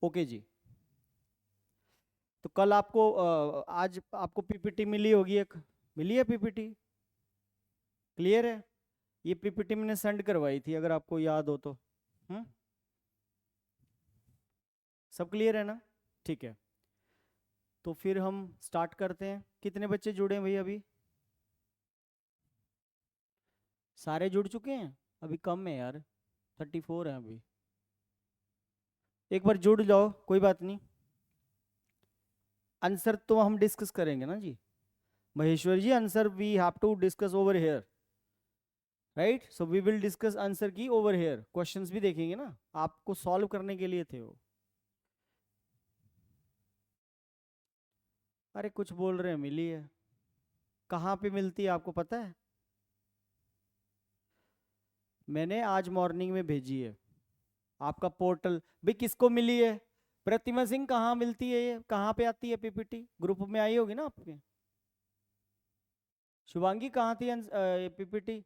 Okay जी। तो कल आपको आज आपको पीपीटी मिली होगी, एक मिली है पीपीटी? क्लियर है? ये पीपीटी मैंने सेंड करवाई थी, अगर आपको याद हो तो। हम्म। सब क्लियर है ना? ठीक है। तो फिर हम स्टार्ट करते हैं। कितने बच्चे जुड़े हैं भाई अभी? सारे जुड़ चुके हैं? अभी कम है यार, 34 हैं अभी। एक बार जुड़ जाओ, कोई बात नहीं। आंसर तो हम डिस्कस करेंगे ना ji. Maheshwar ji, answer we have to discuss over here, right? So we will discuss answer key over here, questions भी देखेंगे ना, आपको सॉल्व करने के लिए थे वो। अरे कुछ बोल रहे हैं मिली है, कहाँ पे मिलती है आपको पता है? मैंने आज मॉर्निंग में भेजी है आपका पोर्टल। भाई किसको मिली है? प्रतिमा सिंह, कहाँ मिलती है ये, कहाँ पे आती है पीपीटी? ग्रुप में आई होगी ना आपके। शुभांगी कहाँ थी पीपीटी?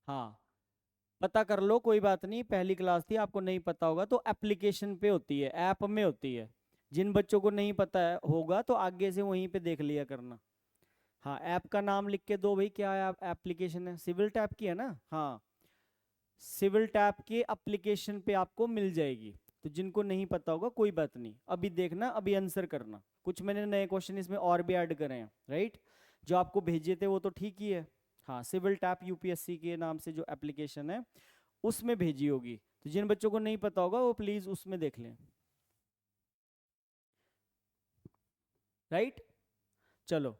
हाँ, पता कर लो, कोई बात नहीं, पहली क्लास थी, आपको नहीं पता होगा तो एप्लीकेशन पे होती है, ऐप में होती है। जिन बच्चों को नहीं पता है होगा तो आगे से वहीं पे देख लिया करना। हाँ, ऐप का नाम लिख के दो भाई, क्या है एप्लीकेशन है, सिविल टैप की है ना? हाँ, सिविल टैप के एप्लीकेशन पे आपको मिल जाएगी। तो जिनको नहीं पता होगा कोई बात नहीं, अभी देखना, अभी आंसर करना। कुछ मैंने नए क्वेश्चन इसमें और भी ऐड करे हैं, राइट? जो आपको भेजे थे वो तो ठीक ही है। हाँ, सिविल टैप यूपीएससी के नाम से जो एप्लीकेशन है उसमें भेजी होगी। तो जिन बच्चों को नहीं पता होगा वो प्लीज उसमें देख लें, राइट? चलो,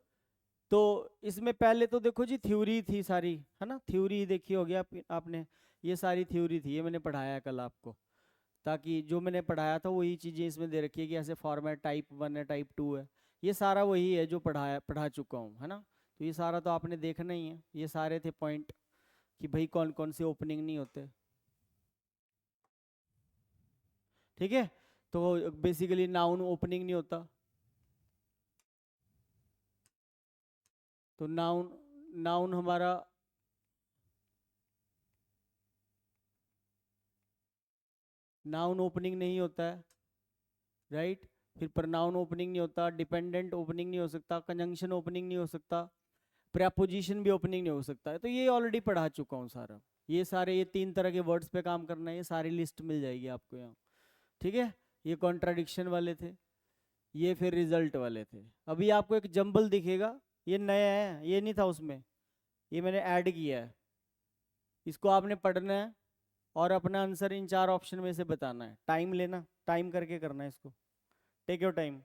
तो इसमें पहले तो देखो जी, थ्योरी थी सारी, है ना? थ्योरी देखी होगी आपने। ये सारी थ्योरी थी, ये मैंने पढ़ाया कल आपको, ताकि जो मैंने पढ़ाया था वही चीज़ें इसमें दे रखी है कि ऐसे फॉर्मेट टाइप 1 है, टाइप 2 है। ये सारा वही है जो पढ़ा चुका हूँ, है ना? तो ये सारा तो आपने देखना ही है, ये सारे थे पॉइंट कि भाई कौन कौन से ओपनिंग नहीं होते। ठीक है, तो बेसिकली नाउन ओपनिंग नहीं होता। तो नाउन, नाउन हमारा, नाउन ओपनिंग नहीं होता है, राइट? फिर प्रनाउन ओपनिंग नहीं होता, डिपेंडेंट ओपनिंग नहीं हो सकता, कंजंक्शन ओपनिंग नहीं हो सकता, प्रेपोजिशन भी ओपनिंग नहीं हो सकता है। तो ये ऑलरेडी पढ़ा चुका हूँ सारा। ये सारे, ये 3 तरह के वर्ड्स पे काम करना है, ये सारी लिस्ट मिल जाएगी आपको यहाँ। ठीक है, ये कॉन्ट्राडिक्शन वाले थे, ये फिर रिजल्ट वाले थे। अभी आपको एक जंबल दिखेगा, ये नया है, ये नहीं था उसमें, ये मैंने ऐड किया है। इसको आपने पढ़ना है और अपना आंसर इन 4 ऑप्शन में से बताना है। टाइम लेना, टाइम करके करना है इसको। टेक योर टाइम,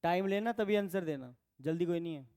टाइम लेना तभी आंसर देना, जल्दी कोई नहीं है।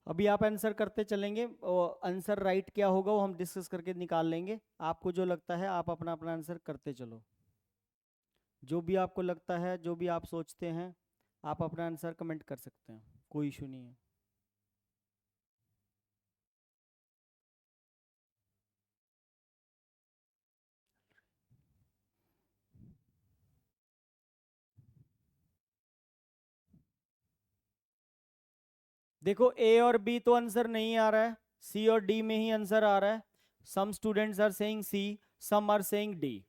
अभी आप आंसर करते चलेंगे, और आंसर राइट क्या होगा वो हम डिस्कस करके निकाल लेंगे। आपको जो लगता है आप अपना अपना आंसर करते चलो। जो भी आपको लगता है, जो भी आप सोचते हैं, आप अपना आंसर कमेंट कर सकते हैं, कोई इशू नहीं है। देखो, ए और बी तो आंसर नहीं आ रहा है, सी और डी में ही आंसर आ रहा है। Some students are saying C, some are saying D.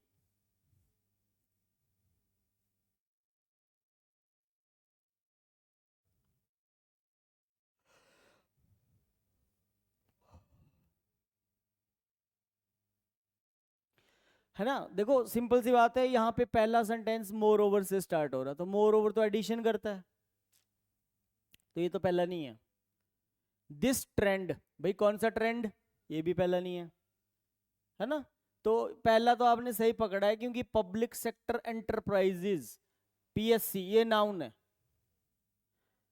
है ना। देखो सिंपल सी बात है, यहाँ पे पहला सेंटेंस मोर ओवर से स्टार्ट हो रहा, तो मोर ओवर तो एडिशन करता है, तो ये तो पहला नहीं है। दिस ट्रेंड, भाई कौन सा ट्रेंड, ये भी पहला नहीं है ना। तो पहला तो आपने सही पकड़ा है, क्योंकि पब्लिक सेक्टर एंटरप्राइजेज पीएससी ये नाउन है,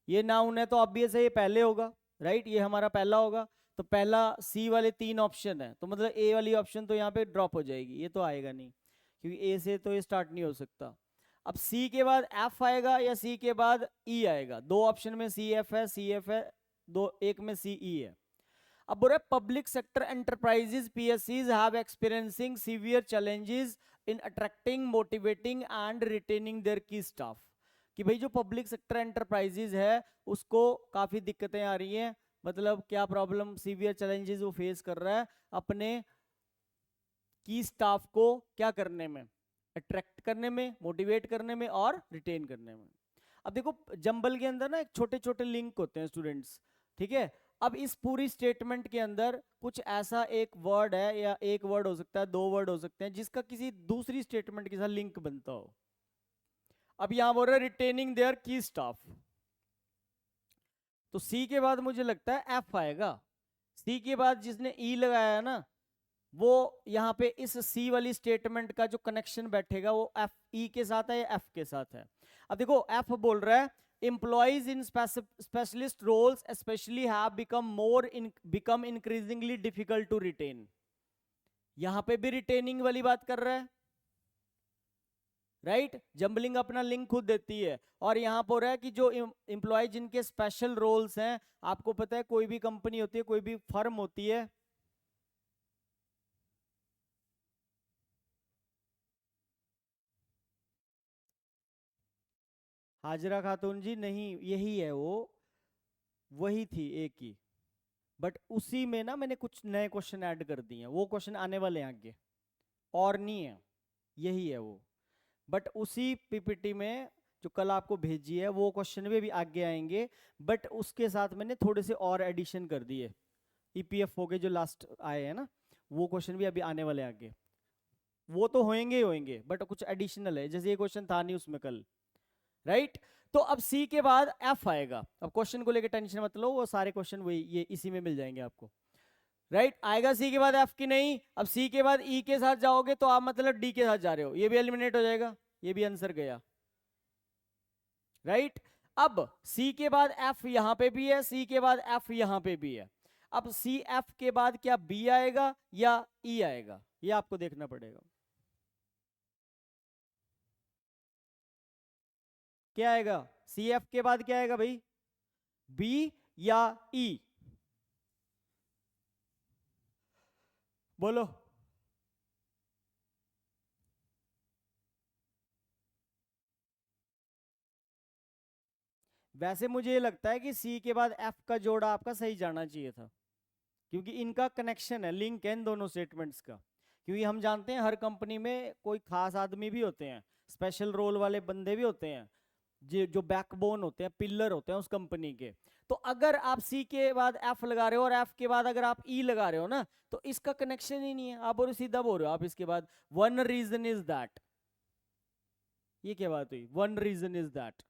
ये नाउन है, तो ऑब्वियस है ये पहले होगा, राइट, ये हमारा पहला होगा। तो पहला सी वाले 3 ऑप्शन है, तो मतलब ए वाली ऑप्शन तो यहाँ पे ड्रॉप हो जाएगी, ये तो आएगा नहीं, क्योंकि ए से तो ये स्टार्ट नहीं हो सकता। अब सी के बाद एफ आएगा या सी के बाद ई आएगा, 2 ऑप्शन में सी एफ है, सी एफ है, दो एक में सी ई है। अब बोल रहा है पब्लिक सेक्टर एंटरप्राइजेज पीएससीज have experiencing severe challenges in attracting motivating and retaining their key staff, कि भाई जो पब्लिक सेक्टर एंटरप्राइजेज है उसको काफी दिक्कतें आ रही हैं, मतलब क्या प्रॉब्लम, सीवियर चैलेंजेस वो फेस कर रहा है अपने की स्टाफ को क्या करने में, अट्रैक्ट करने में, मोटिवेट करने में और रिटेन करने में। अब देखो जंबल के अंदर ना एक छोटे छोटे लिंक होते हैं स्टूडेंट्स, ठीक है। अब इस पूरी स्टेटमेंट के अंदर कुछ ऐसा एक वर्ड है, या एक वर्ड हो सकता है, 2 वर्ड हो सकते हैं, जिसका किसी दूसरी स्टेटमेंट के साथ लिंक बनता हो। अब यहां बोल रहे रिटेनिंग देयर की स्टाफ, तो सी के बाद मुझे लगता है एफ आएगा। सी के बाद जिसने ई लगाया है ना, वो यहाँ पे इस सी वाली स्टेटमेंट का जो कनेक्शन बैठेगा वो एफ ई के साथ है या एफ के साथ है। अब देखो एफ बोल रहा है employees in specialist roles especially have become increasingly difficult to retain, यहां पे भी रिटेनिंग वाली बात कर रहा है, राइट, जंबलिंग अपना लिंक खुद देती है। और यहां पर है कि जो एम्प्लॉय जिनके स्पेशल रोल्स हैं, आपको पता है कोई भी कंपनी होती है, कोई भी फर्म होती है, हाजरा खातून जी नहीं, यही है वो, वही थी एक ही, बट उसी में ना मैंने कुछ नए क्वेश्चन ऐड कर दिए हैं, वो क्वेश्चन आने वाले हैं आगे, और नहीं है, यही है वो। बट उसी पीपीटी में जो कल आपको भेजी है वो क्वेश्चन भी आगे आएंगे, बट उसके साथ मैंने थोड़े से और एडिशन कर दिए, ईपीएफओ के जो लास्ट आए हैं ना, वो क्वेश्चन भी अभी आने वाले आगे, वो तो होंगे ही होंगे, बट कुछ एडिशनल है, जैसे ये क्वेश्चन था नहीं उसमें कल, राइट। तो अब सी के बाद एफ आएगा, अब क्वेश्चन को लेकर टेंशन मत लो, वो सारे क्वेश्चन वही ये इसी में मिल जाएंगे आपको, राइट। आएगा सी के बाद एफ की नहीं, अब सी के बाद ई के साथ जाओगे तो आप मतलब डी के साथ जा रहे हो, ये भी एलिमिनेट हो जाएगा, ये भी आंसर गया, राइट। अब सी के बाद एफ यहां पे भी है, सी के बाद एफ यहां पे भी है, अब सी एफ के बाद क्या बी आएगा या ई आएगा, ये आपको देखना पड़ेगा। क्या आएगा, सी एफ के बाद क्या आएगा भाई, बी या ई, बोलो। वैसे मुझे ये लगता है कि सी के बाद एफ का जोड़ा आपका सही जाना चाहिए था, क्योंकि इनका कनेक्शन है, लिंक है इन दोनों स्टेटमेंट्स का, क्योंकि हम जानते हैं हर कंपनी में कोई खास आदमी भी होते हैं, स्पेशल रोल वाले बंदे भी होते हैं, जो बैकबोन होते हैं, पिलर होते हैं उस कंपनी के। तो अगर आप सी के बाद एफ लगा रहे हो और एफ के बाद अगर आप ई लगा रहे हो ना, तो इसका कनेक्शन ही नहीं है, आप बोलो सीधा बोल रहे हो आप इसके बाद, वन रीजन इज दैट, ये क्या बात हुई, वन रीजन इज दैट,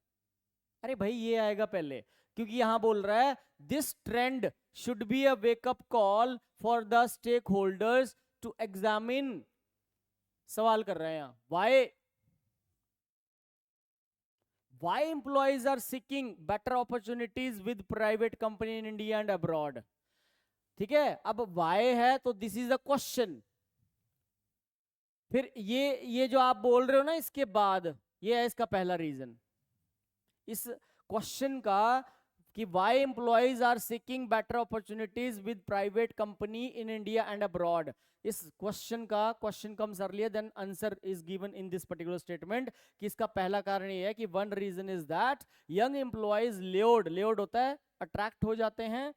अरे भाई ये आएगा पहले, क्योंकि यहां बोल रहा है this trend should be a wake up call for the stakeholders to examine, सवाल कर रहे हैं यहां, why employees are seeking better opportunities with private company in India and abroad, ठीक है। अब why है तो दिस इज अ क्वेश्चन, फिर ये जो आप बोल रहे हो ना इसके बाद, ये है इसका पहला रीजन इस क्वेश्चन का, कि why employees are seeking better opportunities with private company in India and abroad, इस क्वेश्चन का question comes earlier than answer is given in this particular statement, कि इसका पहला कारण ये है कि one reason is that young employees lured होता है, अट्रैक्ट हो जाते हैं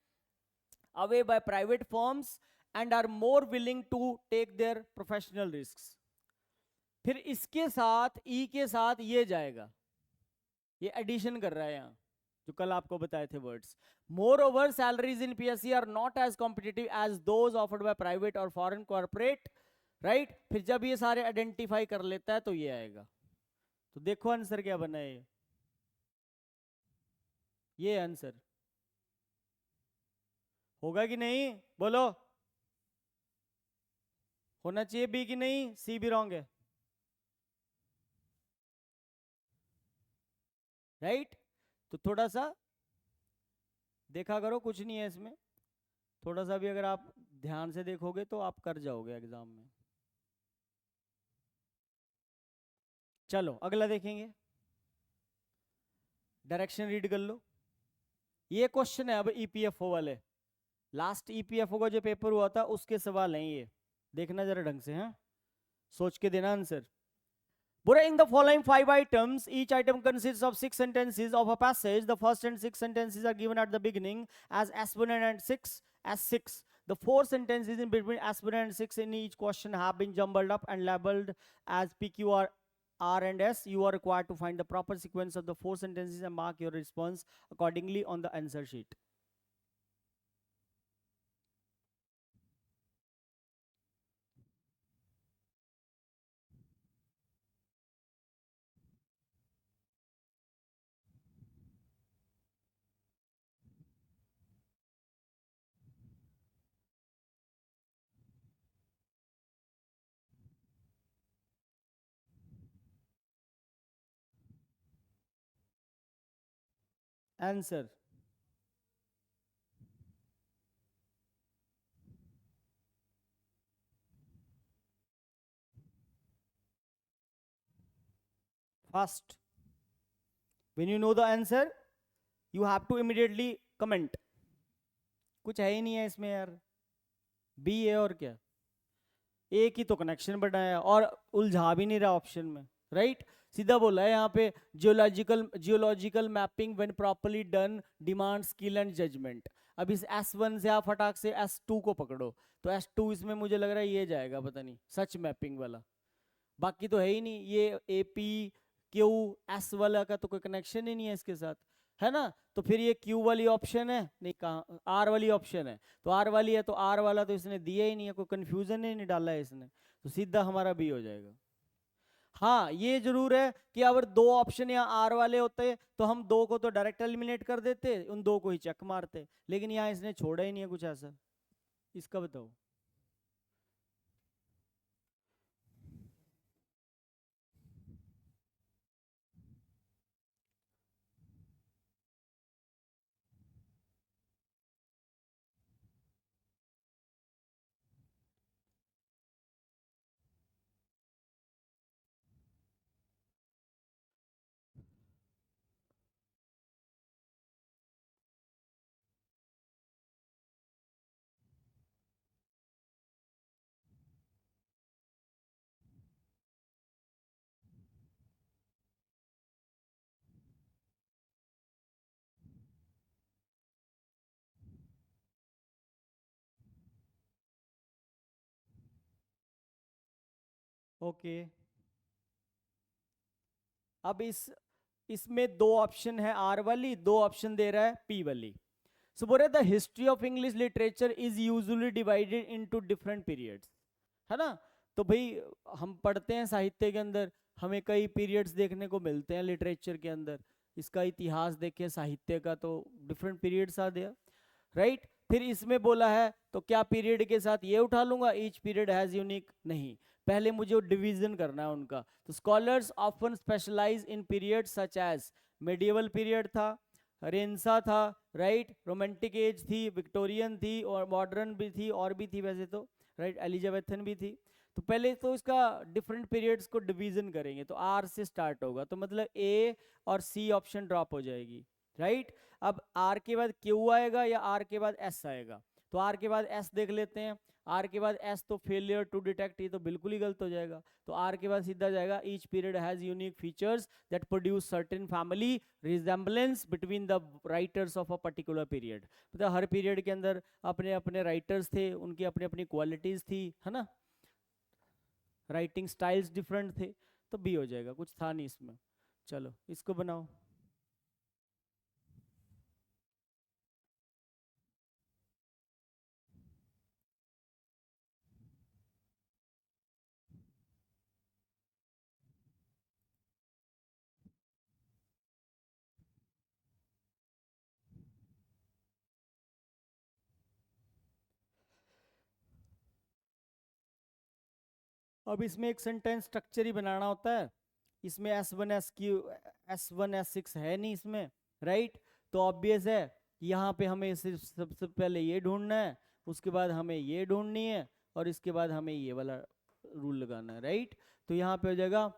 away by private firms and are more willing to take their professional risk. फिर इसके साथ ई के साथ ये जाएगा, ये एडिशन कर रहा है यहां, जो कल आपको बताए थे words, moreover salaries in PSC are not as competitive as those offered by private और फॉरेन कॉर्पोरेट, राइट। फिर जब ये सारे आइडेंटिफाई कर लेता है तो ये आएगा। तो देखो आंसर क्या बना है, ये आंसर होगा कि नहीं, बोलो। होना चाहिए बी कि नहीं, सी भी रॉन्ग है, राइट। तो थोड़ा सा देखा करो, कुछ नहीं है इसमें, थोड़ा सा भी अगर आप ध्यान से देखोगे तो आप कर जाओगे एग्जाम में। चलो अगला देखेंगे, डायरेक्शन रीड कर लो। ये क्वेश्चन है अब ईपीएफओ वाले, लास्ट ईपीएफओ का जो पेपर हुआ था उसके सवाल हैं ये, देखना जरा ढंग से, हैं, सोच के देना answer. But in the following 5 items, each item consists of 6 sentences of a passage. The first and 6 sentences are given at the beginning as S1 and S6 as 6. The 4 sentences in between S1 and 6 in each question have been jumbled up and labeled as PQR, R and S. You are required to find the proper sequence of the 4 sentences and mark your response accordingly on the answer sheet. Answer. First, when you know the answer, you have to immediately comment. कुछ है ही नहीं है इसमें यार, B है और क्या, एक ही तो कनेक्शन बनाया और उलझा भी नहीं रहा ऑप्शन में, राइट। सीधा बोला है यहाँ पे, geological mapping when properly done demand skill and judgement. अब इस S1 से आप फटाक से S2 को पकड़ो, तो S2 इसमें मुझे लग रहा है ये जाएगा, पता नहीं, सच मैपिंग वाला। बाकी तो है ही नहीं, ये AP Q S वाला का तो कोई कनेक्शन ही नहीं है इसके साथ, है ना। तो फिर ये Q वाली ऑप्शन है, नहीं कहाँ, R वाली ऑप्शन है, तो R वाली है, तो R वाला तो इसने दिया ही नहीं है, कोई कंफ्यूजन ही नहीं डाला है इसने, तो सीधा हमारा B हो जाएगा। हाँ ये जरूर है कि अगर दो ऑप्शन यहाँ R वाले होते तो हम दो को तो डायरेक्ट एलिमिनेट कर देते, उन दो को ही चेक मारते, लेकिन यहाँ इसने छोड़ा ही नहीं है कुछ ऐसा। इसका बताओ। ओके, अब इसमें दो ऑप्शन है R वाली, दो ऑप्शन दे रहा है P वाली। सो बोल रहे the history of English literature is usually divided into different periods, है ना। तो भाई हम पढ़ते हैं साहित्य के अंदर, हमें कई पीरियड्स देखने को मिलते हैं लिटरेचर के अंदर, इसका इतिहास देखें साहित्य का तो डिफरेंट पीरियड्स आ गया, राइट। फिर इसमें बोला है तो क्या पीरियड के साथ ये उठा लूंगा, ईच पीरियड हैज यूनिक, नहीं, पहले मुझे डिवीजन करना है उनका। तो scholars often specialise in period such as, medieval period था, रेंसा था, राइट, रोमांटिक एज थी, विक्टोरियन थी, और मॉडर्न भी थी, और भी थी वैसे तो, राइट, एलिजाबेथन भी थी। तो पहले तो इसका डिफरेंट पीरियड्स को डिवीजन करेंगे, तो आर से स्टार्ट होगा, तो मतलब ए और सी ऑप्शन ड्रॉप हो जाएगी, राइट। अब आर के बाद क्यू आएगा या आर के बाद एस आएगा, तो आर के बाद एस देख लेते हैं। आर के बाद एस तो फेलियर टू डिटेक्ट, ये तो बिल्कुल ही गलत हो जाएगा, तो आर के बाद सीधा जाएगा each period has unique features that produce certain family resemblance between the writers of a particular period, मतलब हर पीरियड के अंदर अपने अपने राइटर्स थे, उनकी अपनी अपनी क्वालिटीज थी, है ना, राइटिंग स्टाइल्स डिफरेंट थे, तो बी हो जाएगा, कुछ था नहीं इसमें। चलो इसको बनाओ। अब इसमें एक सेंटेंस स्ट्रक्चर ही बनाना होता है। इसमें S1 SQ S1 S6 है नहीं इसमें, राइट। तो ऑब्वियस है यहाँ पे हमें सिर्फ सबसे पहले ये ढूंढना है, उसके बाद हमें ये ढूंढनी है, और इसके बाद हमें ये वाला रूल लगाना है, राइट। तो यहाँ पे हो जाएगा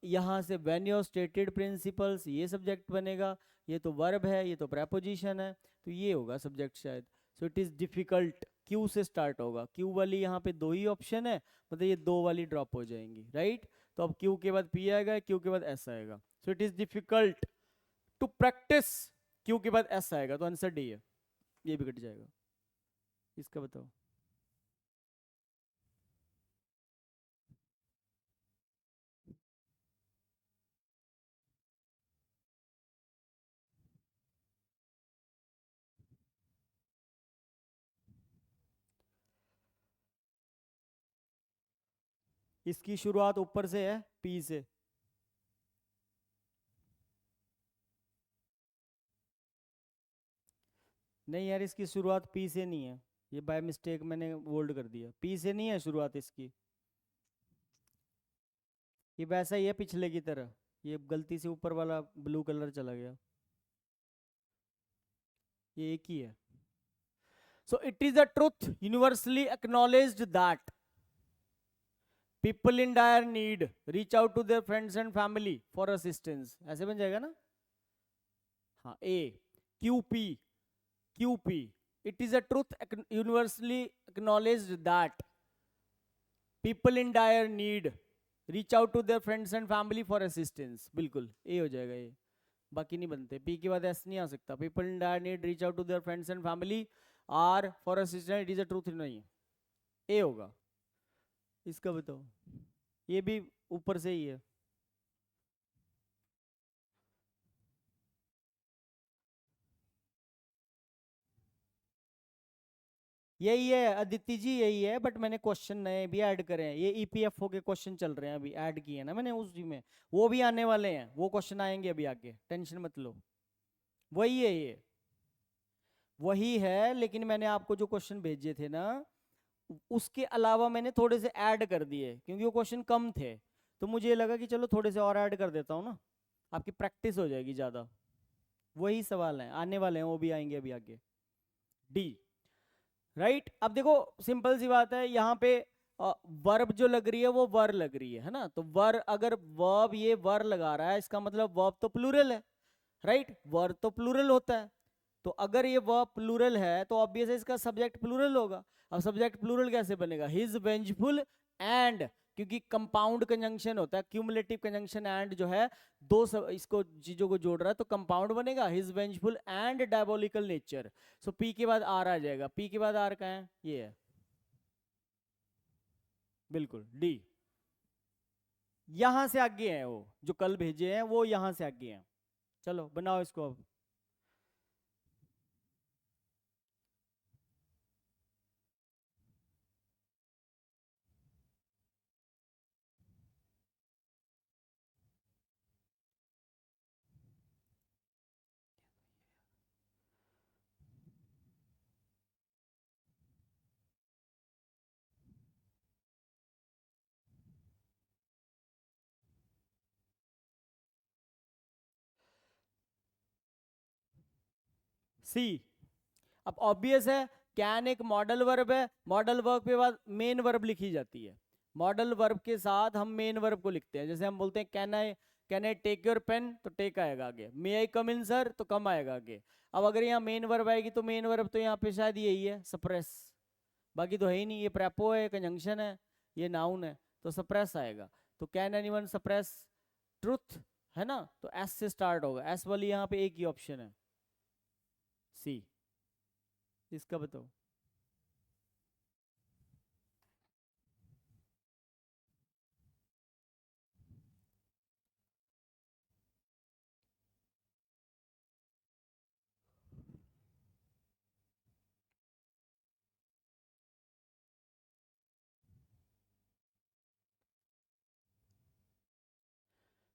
यहाँ से व्हेन योर स्टेटेड प्रिंसिपल्स, ये सब्जेक्ट बनेगा, ये तो वर्ब है, ये तो प्रेपोजिशन है, तो ये होगा सब्जेक्ट शायद। सो इट इज डिफिकल्ट, क्यू से स्टार्ट होगा, क्यू वाली यहाँ पे दो ही ऑप्शन है, मतलब ये दो वाली ड्रॉप हो जाएंगी, राइट। तो अब क्यू के बाद पी आएगा, क्यू के बाद एस आएगा। So it is difficult to practise, Q के बाद एस आएगा, तो आंसर डी है, ये भी कट जाएगा। इसका बताओ। इसकी शुरुआत ऊपर से है, पी से। नहीं यार, इसकी शुरुआत पी से नहीं है, ये बाय मिस्टेक मैंने बोल्ड कर दिया, पी से नहीं है शुरुआत इसकी। ये वैसा ही है पिछले की तरह, ये गलती से ऊपर वाला ब्लू कलर चला गया, ये एक ही है। So it is a truth universally acknowledged that people in dire need reach out to their friends and family for assistance, ऐसे बन जाएगा ना। हाँ, A QP, QP, it is a truth universally acknowledged that people in dire need reach out to their friends and family for assistance, बिल्कुल A हो जाएगा ये, बाकी नहीं बनते। पी के बाद एस नहीं आ सकता, people in dire need reach out to their friends and family are for assistance, it is a truth, नहीं, ए होगा। इसका बताओ, ये भी ऊपर से ही है। यही है अदिति जी, यही है, बट मैंने क्वेश्चन नए भी ऐड करे हैं, ये ईपीएफओ के क्वेश्चन चल रहे हैं अभी, ऐड किए हैं ना मैंने उसी में, वो भी आने वाले हैं, वो क्वेश्चन आएंगे अभी आगे, टेंशन मत लो। वही है ये, वही है, लेकिन मैंने आपको जो क्वेश्चन भेजे थे ना, उसके अलावा मैंने थोड़े से ऐड कर दिए, क्योंकि वो क्वेश्चन कम थे, तो मुझे लगा कि चलो थोड़े से और ऐड कर देता हूँ ना, आपकी प्रैक्टिस हो जाएगी ज़्यादा। वही सवाल है, आने वाले हैं, वो भी आएंगे अभी आगे। D, right. अब देखो सिंपल सी बात है, यहाँ पे वर्ब जो लग रही है वो वर लग रही है ना, तो वर, अगर वर्ब ये वर लगा रहा है, इसका मतलब वर्ब तो प्लूरल है, राइट, वर्ब तो प्लूरल होता है। तो अगर ये वर्ब प्लूरल है तो ऑब्वियस है इसका सब्जेक्ट प्लूरल होगा। अब सब्जेक्ट प्लूरल कैसे बनेगा, हिज वेंजफुल एंड, क्योंकि कंपाउंड कंजंक्शन होता है, क्यूमुलेटिव कंजंक्शन एंड जो है, दो इसको चीजों को जोड़ रहा है, तो कंपाउंड बनेगा, his vengeful and diabolical nature. So P के बाद आर आ जाएगा, पी के बाद आर कहाँ है, ये है, बिल्कुल डी। यहां से आगे हैं वो जो कल भेजे हैं, वो यहां से आगे हैं। चलो बनाओ इसको अब। सी, अब ऑब्वियस है, कैन एक मॉडल वर्ब है, मॉडल वर्ब के बाद मेन वर्ब लिखी जाती है, मॉडल वर्ब के साथ हम मेन वर्ब को लिखते हैं, जैसे हम बोलते हैं can I take your pen, तो टेक आएगा आगे, मे आई कम इन सर, तो कम आएगा आगे। अब अगर यहाँ मेन वर्ब आएगी तो मेन वर्ब तो यहाँ पे शायद यही है, सप्रेस, बाकी तो है ही नहीं, ये प्रेपो है, कंजंक्शन है, ये नाउन है, तो सप्रेस आएगा। तो कैन एनीवन सप्रेस ट्रुथ, है ना, तो एस से स्टार्ट होगा, एस वाली यहाँ पे एक ही ऑप्शन है, सी। इसका बताओ।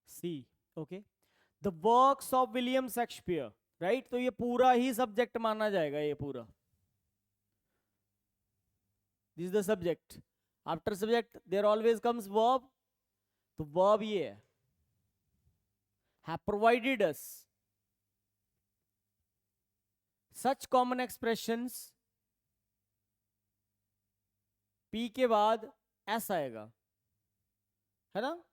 C, okay. The works of William Shakespeare, right, तो ये पूरा ही सब्जेक्ट माना जाएगा, ये पूरा, this is the subject. After subject there always comes verb, तो वर्ब ये है, have provided us such common expressions, P के बाद S आएगा, है ना?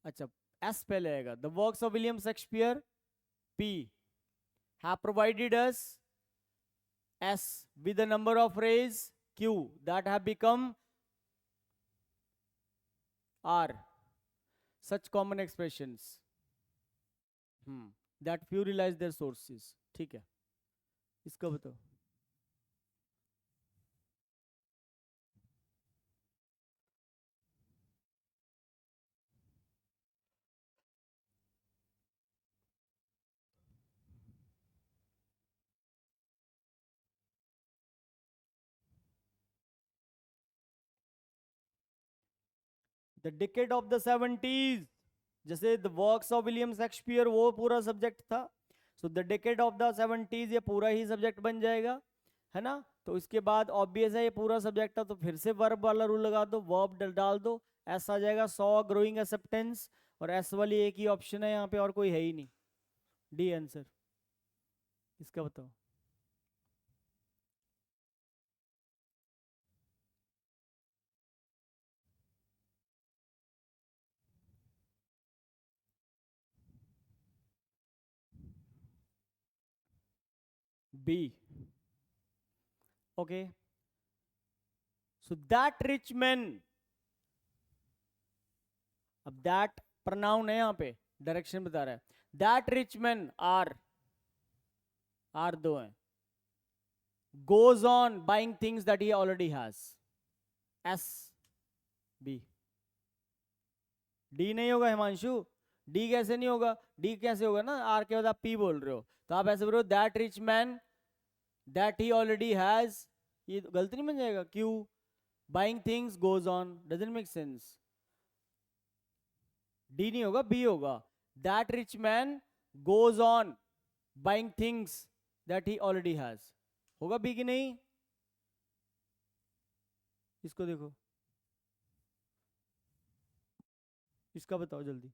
अच्छा, S पहले आएगा. The works of William Shakespeare, P, have provided us S with the number of phrase Q that have become R. Such common expressions that few realize their sources. ठीक है, इसका बताओ. The decade of the 70s, जैसे the works of William Shakespeare वो पूरा subject था, so the decade of the 70s ये पूरा ही सब्जेक्ट बन जाएगा, है ना? तो इसके बाद ऑब्वियस है ये पूरा सब्जेक्ट था, तो फिर से वर्ब वाला रूल लगा दो, वर्ब डाल दो, एस आ जाएगा, सॉ ग्रोइंग एक्सेप्टेंस, और एस वाली एक ही ऑप्शन है यहाँ पे, और कोई है ही नहीं. D answer. इसका बताओ. B. Okay, so that rich man, अब दैट प्रोनाउन है यहाँ पे, डायरेक्शन बता रहा है. दैट रिच मैन आर दो हैं, goes on buying things that he already has. S, B. D नहीं होगा हिमांशु, D कैसे नहीं होगा? D कैसे होगा ना, R के बाद आप P बोल रहे हो, तो आप ऐसे बोल रहे हो that rich man that he already has, ये गलती नहीं बन जाएगा? Q, buying things goes on, doesn't make sense. D नहीं होगा, B होगा. That rich man goes on buying things that he already has, होगा B की नहीं? इसको देखो, इसका बताओ जल्दी.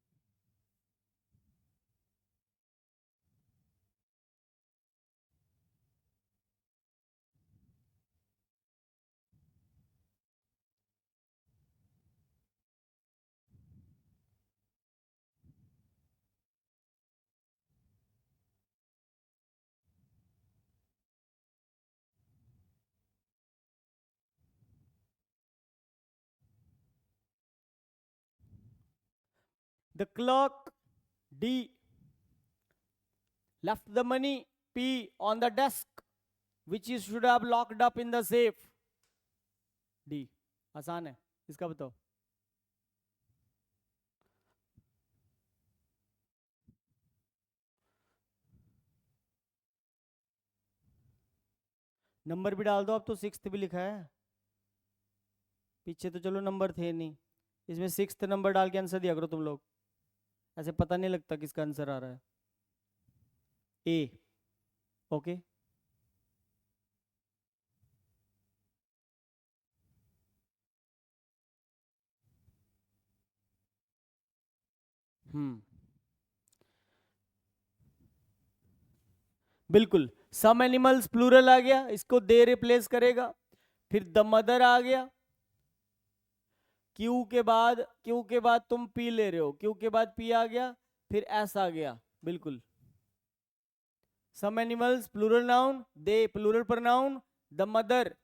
The clerk, D, left the money, P, on the desk, which he should have locked up in the safe. D. आसान है, इसका बताओ. नंबर भी डाल दो, अब तो 6th भी लिखा है, पीछे तो चलो नंबर थे नहीं, इसमें 6th नंबर डाल के आंसर दिया करो तुम लोग, ऐसे पता नहीं लगता किसका आंसर आ रहा है. ए. ओके, बिल्कुल. सम एनिमल्स प्लूरल आ गया, इसको दे रिप्लेस करेगा. फिर द मदर आ गया, क्यू के बाद तुम पी ले रहे हो, क्यू के बाद पी आ गया, फिर एस आ गया. बिल्कुल. Some animals plural noun, they plural pronoun, the mother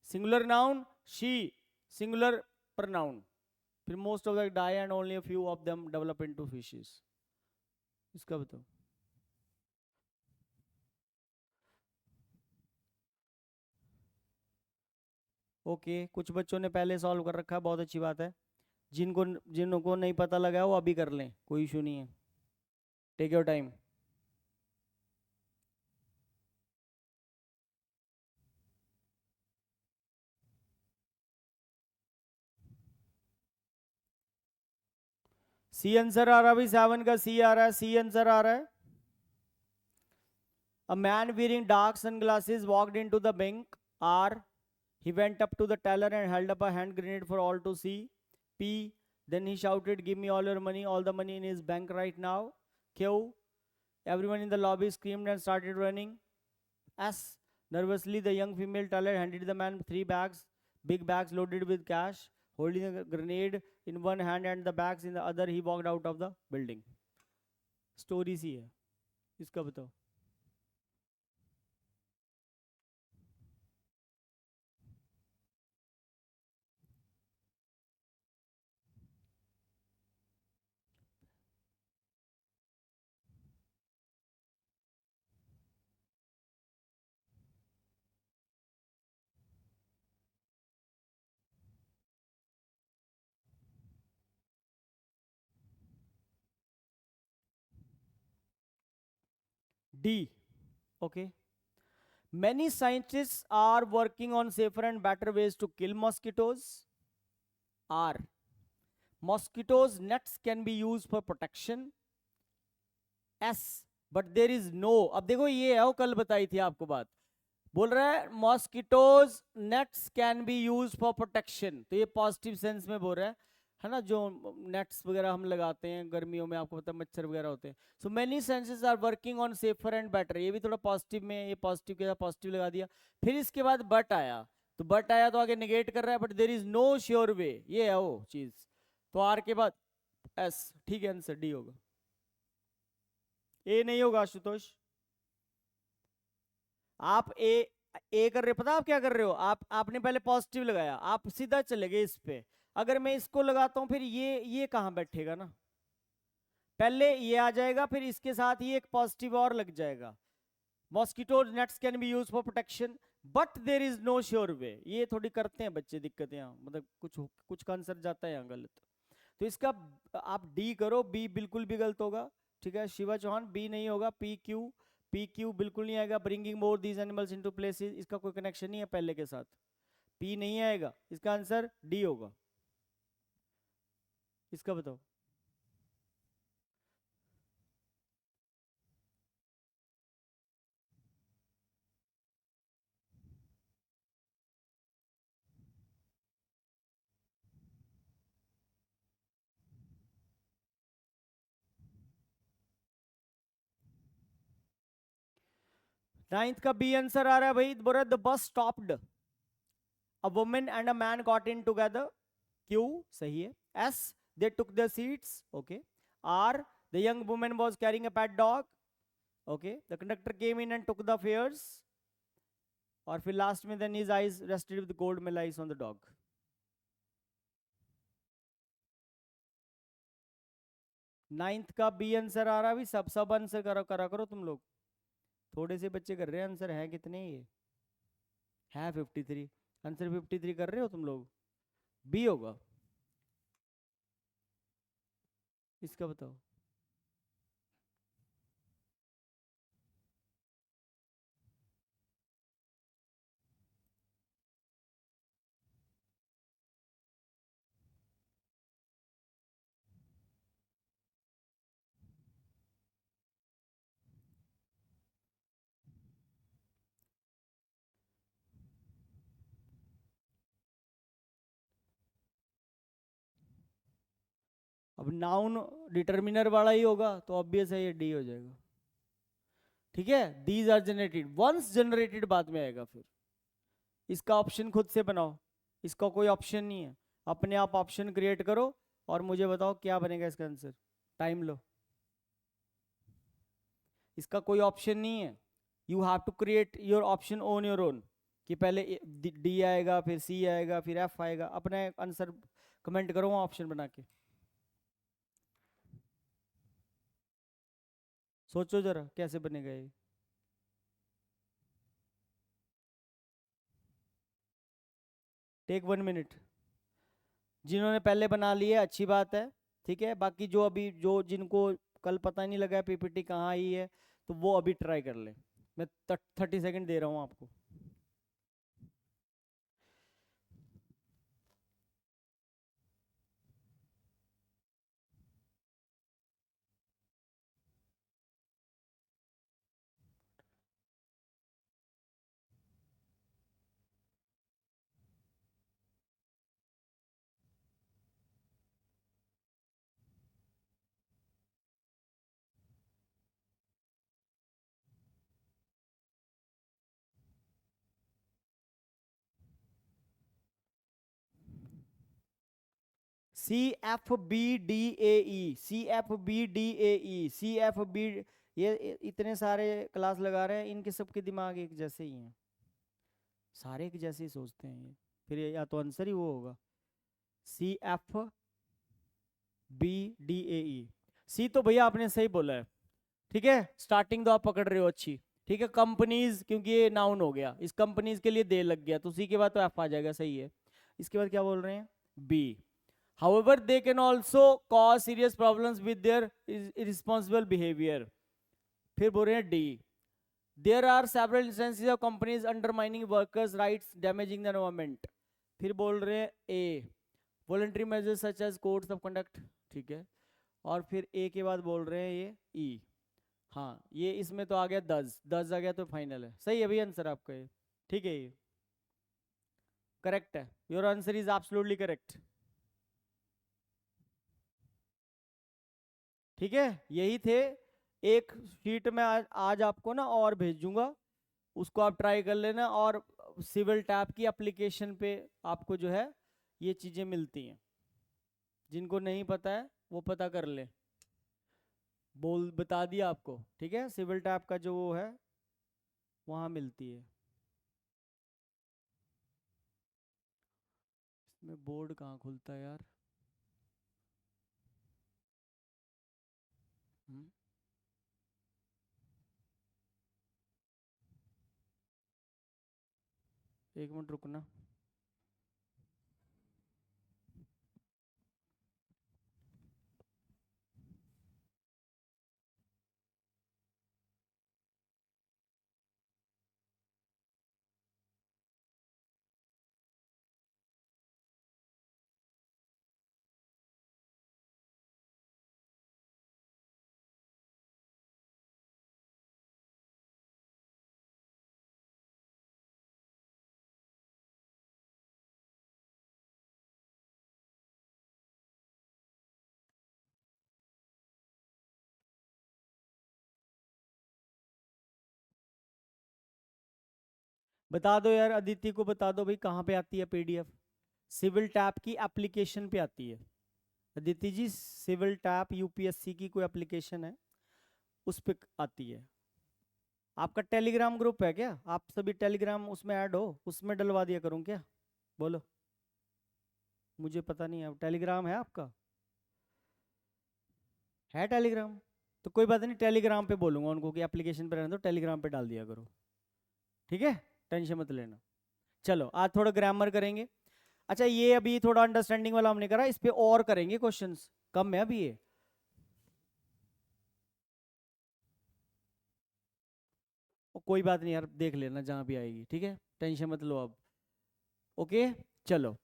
singular noun, she singular pronoun. फिर most of the die and only a few of them develop into fishes. इसका बताओ. ओके, कुछ बच्चों ने पहले सॉल्व कर रखा है, बहुत अच्छी बात है. जिनको नहीं पता लगा है वो अभी कर लें, कोई इशू नहीं है. Take your time. C answer आ रहा है भाई, 7 का सी आ रहा है, सी आंसर आ रहा है. A man wearing dark sunglasses walked into the bank. R. He went up to the teller and held up a hand grenade for all to see. P. Then he shouted, "Give me all your money, all the money in his bank right now." Q. Everyone in the lobby screamed and started running. S. Nervously, the young female teller handed the man 3 bags, big bags loaded with cash. Holding a grenade in one hand and the bags in the other, he walked out of the building. Story C है, इसका बताओ. D. Okay. Many scientists are working on safer and better ways to kill mosquitoes. R. Mosquitoes nets can be used for protection. S. But there is no. अब देखो ये है, वो कल बताई थी आपको बात. बोल रहा है mosquitoes nets can be use for protection, तो ये पॉजिटिव सेंस में बोल रहा है ना. जो नेट्स वगैरह हम लगाते हैं गर्मियों में, आपको पता है मच्छर वगैरह होते हैं. So many senses are working on safer and better, ये भी थोड़ा पॉजिटिव में, ये पॉजिटिव के साथ पॉजिटिव लगा दिया. फिर इसके बाद बट आया, तो बट आया तो आगे निगेट कर रहा है, but there is no sure way, ये है वो चीज. तो आर के बाद एस. ठीक है, आंसर डी होगा. ए नहीं होगा आशुतोष. आप ए कर रहे हो, पता आप क्या कर रहे हो, आपने पहले पॉजिटिव लगाया, आप सीधा चले गए इस पे. अगर मैं इसको लगाता हूं फिर ये कहां बैठेगा ना, पहले ये आ जाएगा, फिर इसके साथ ये एक पॉजिटिव और लग जाएगा. Mosquito nets can be use for protection but there is no sure way. ये थोड़ी करते हैं बच्चे दिक्कतें यहाँ, मतलब कुछ का आंसर जाता है यहाँ गलत. तो इसका आप डी करो, बी बिल्कुल भी गलत होगा. ठीक है शिवा चौहान, बी नहीं होगा. पी क्यू बिल्कुल नहीं आएगा. Bringing more these animals into places, इसका कोई कनेक्शन नहीं है पहले के साथ. पी नहीं आएगा, इसका आंसर डी होगा. इसका बताओ. 9th का बी आंसर आ रहा है भाई. बोल रहा है the bus stopped, a woman and a man got in together. Q सही है. As they took their seats. Okay. Are the young woman was carrying a pet dog. Okay. The conductor came in and took the fares. और फिर last में then his eyes rested with gold melies on the dog. 9th का B answer आ रहा है. सब answer करा करो तुम लोग. थोड़े से बच्चे कर रहे हैं आंसर, है कितने ये है 53. आंसर 53 कर रहे हो तुम लोग. बी होगा. इसका बताओ. अब नाउन डिटर्मिनर वाला ही होगा, तो ऑब्वियस है ये डी हो जाएगा. ठीक है. These are generated, once generated बाद में आएगा. फिर इसका ऑप्शन खुद से बनाओ, इसका कोई ऑप्शन नहीं है. अपने आप ऑप्शन क्रिएट करो और मुझे बताओ क्या बनेगा इसका आंसर. टाइम लो. इसका कोई ऑप्शन नहीं है. You have to create your option on your own, कि पहले डी आएगा, फिर सी आएगा, फिर एफ आएगा. अपने आंसर कमेंट करो वहाँ ऑप्शन बना के. सोचो जरा कैसे बनेगा ये. Take 1 minute. जिन्होंने पहले बना लिया अच्छी बात है. ठीक है. बाकी जो अभी जो जिनको कल पता नहीं लगा पीपीटी कहाँ आई है, तो वो अभी ट्राई कर ले. मैं 30 सेकंड दे रहा हूँ आपको. CFBDAE, CFBDAE, CFB, ये इतने सारे क्लास लगा रहे हैं, इनके सबके दिमाग एक जैसे ही हैं, सारे एक जैसे ही सोचते हैं ये, फिर या तो आंसर ही वो होगा CFBDAE। सी तो भैया आपने सही बोला है, ठीक है, स्टार्टिंग तो आप पकड़ रहे हो अच्छी, ठीक है। कंपनीज, क्योंकि ये नाउन हो गया, इस कंपनीज के लिए दे लग गया, तो सी के बाद तो एफ आ जाएगा, सही है। इसके बाद क्या बोल रहे हैं, B, however they can also cause serious problems with their irresponsible behavior। फिर बोल रहे हैं D, there are several instances of companies undermining workers rights, damaging the environment। फिर बोल रहे हैं ए, voluntary measures such as codes of conduct, ठीक है। और फिर ए के बाद बोल रहे हैं ये ई, हाँ ये इसमें तो आ गया 10 आ गया, तो फाइनल है, सही है भैया आंसर आपका ये, ठीक है, ये करेक्ट है, your answer is absolutely correct, ठीक है। यही थे, एक शीट में आज आपको ना और भेजूंगा, उसको आप ट्राई कर लेना, और सिविल टैप की एप्लीकेशन पे आपको जो है ये चीज़ें मिलती हैं, जिनको नहीं पता है वो पता कर ले, बोल बता दिया आपको, ठीक है। सिविल टैप का जो वो है वहाँ मिलती है। इसमें बोर्ड कहाँ खुलता है यार, हम्म, एक मिनट रुकना। बता दो यार, अदिति को बता दो भाई, कहाँ पे आती है पीडीएफ, सिविल टैप की एप्लीकेशन पे आती है। अदिति जी, सिविल टैप यूपीएससी की कोई एप्लीकेशन है, उस पे आती है। आपका टेलीग्राम ग्रुप है क्या, आप सभी टेलीग्राम उसमें ऐड हो, उसमें डलवा दिया करूँ क्या, बोलो, मुझे पता नहीं है, टेलीग्राम है आपका, है टेलीग्राम, तो कोई बात नहीं, टेलीग्राम पे बोलूंगा उनको कि एप्लीकेशन पे रहने दो, टेलीग्राम पे डाल दिया करो, ठीक है, टेंशन मत लेना। चलो आज थोड़ा ग्रामर करेंगे। अच्छा ये अभी थोड़ा अंडरस्टैंडिंग वाला हमने करा, इस पे और करेंगे क्वेश्चंस, कम है अभी ये, कोई बात नहीं यार, देख लेना जहां भी आएगी, ठीक है, टेंशन मत लो अब, ओके। चलो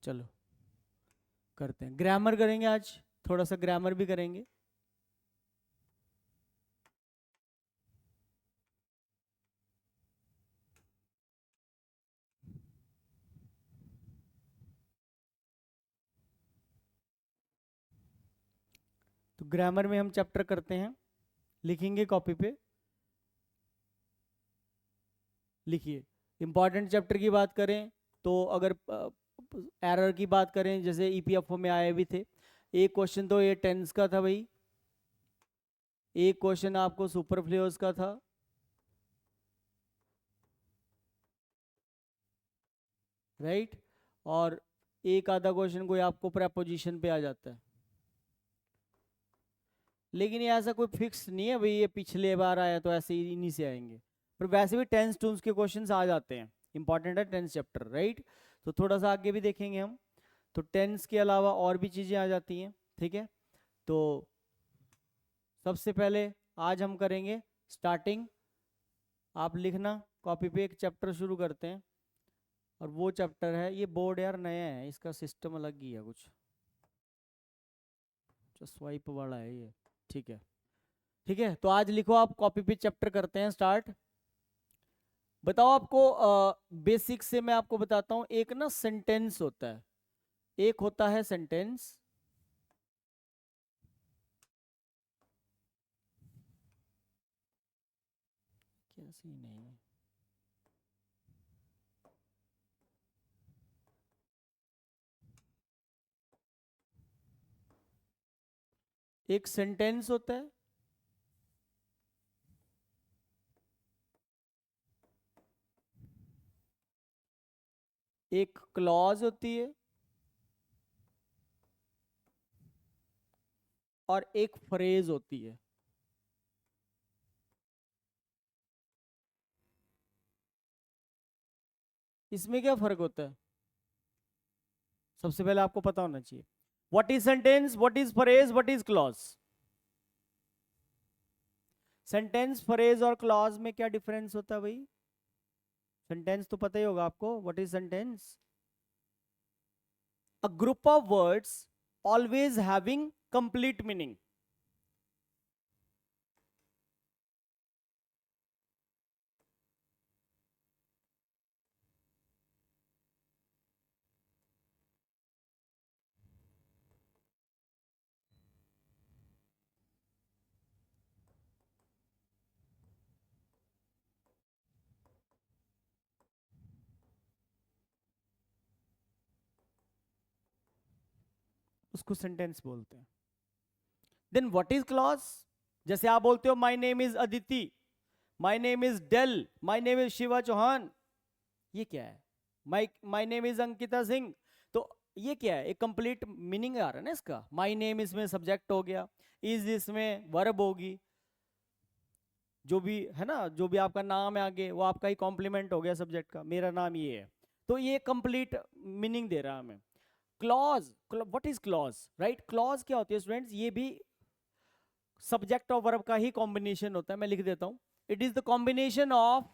चलो करते हैं, ग्रामर करेंगे आज, थोड़ा सा ग्रामर भी करेंगे। तो ग्रामर में हम चैप्टर करते हैं, लिखेंगे कॉपी पे, लिखिए। इंपॉर्टेंट चैप्टर की बात करें तो अगर एरर की बात करें, जैसे ईपीएफओ में आए भी थे, एक क्वेश्चन तो ये टेंस का था भाई, एक क्वेश्चन आपको सुपरफ्लूअस का था, राइट, और एक आधा क्वेश्चन कोई आपको प्रेपोजिशन पे आ जाता है। लेकिन ये ऐसा कोई फिक्स नहीं है भाई ये पिछले बार आया तो ऐसे ही इन्हीं से आएंगे, पर वैसे भी टेंस टून्स के क्वेश्चंस आ जाते हैं, इंपॉर्टेंट है टेंस चैप्टर, राइट। तो थोड़ा सा आगे भी देखेंगे हम, तो टेंस के अलावा और भी चीज़ें आ जाती हैं, ठीक है। तो सबसे पहले आज हम करेंगे स्टार्टिंग, आप लिखना कॉपी पे, एक चैप्टर शुरू करते हैं, और वो चैप्टर है, ये बोर्ड यार नया है, इसका सिस्टम अलग ही है कुछ, जो स्वाइप वाला है ये, ठीक है। ठीक है, तो आज लिखो आप कॉपी पे, चैप्टर करते हैं स्टार्ट, बताओ आपको बेसिक से मैं आपको बताता हूं। एक ना सेंटेंस होता है, एक होता है सेंटेंस, क्या सीन है ये? एक सेंटेंस होता है, एक क्लॉज होती है, और एक फ्रेज होती है। इसमें क्या फर्क होता है? सबसे पहले आपको पता होना चाहिए what is sentence, what is phrase, what is clause. Sentence, phrase और क्लॉज में क्या डिफरेंस होता है भाई? सेंटेंस तो पता ही होगा आपको, what is sentence? A group of words always having complete meaning. उसको सेंटेंस बोलते हैं। Then what is clause? जैसे आप बोलते हो my name is Aditi, my name is Dale, my name is Shiva Chauhan, ये क्या है? My my name is Ankita Singh, तो ये क्या है? एक कंप्लीट मीनिंग आ रहा है ना इसका। माय नेम इसमें सब्जेक्ट हो गया, इज इसमें वर्ब होगी, जो भी है ना, जो भी आपका नाम है आगे वो आपका ही कॉम्प्लीमेंट हो गया सब्जेक्ट का, मेरा नाम ये है, तो ये कंप्लीट मीनिंग दे रहा है हमें। Clause, what is clause, right? Clause क्या होती है स्टूडेंट्स? ये भी सब्जेक्ट और वर्ब का ही कॉम्बिनेशन होता है। मैं लिख देता हूं, it is the combination of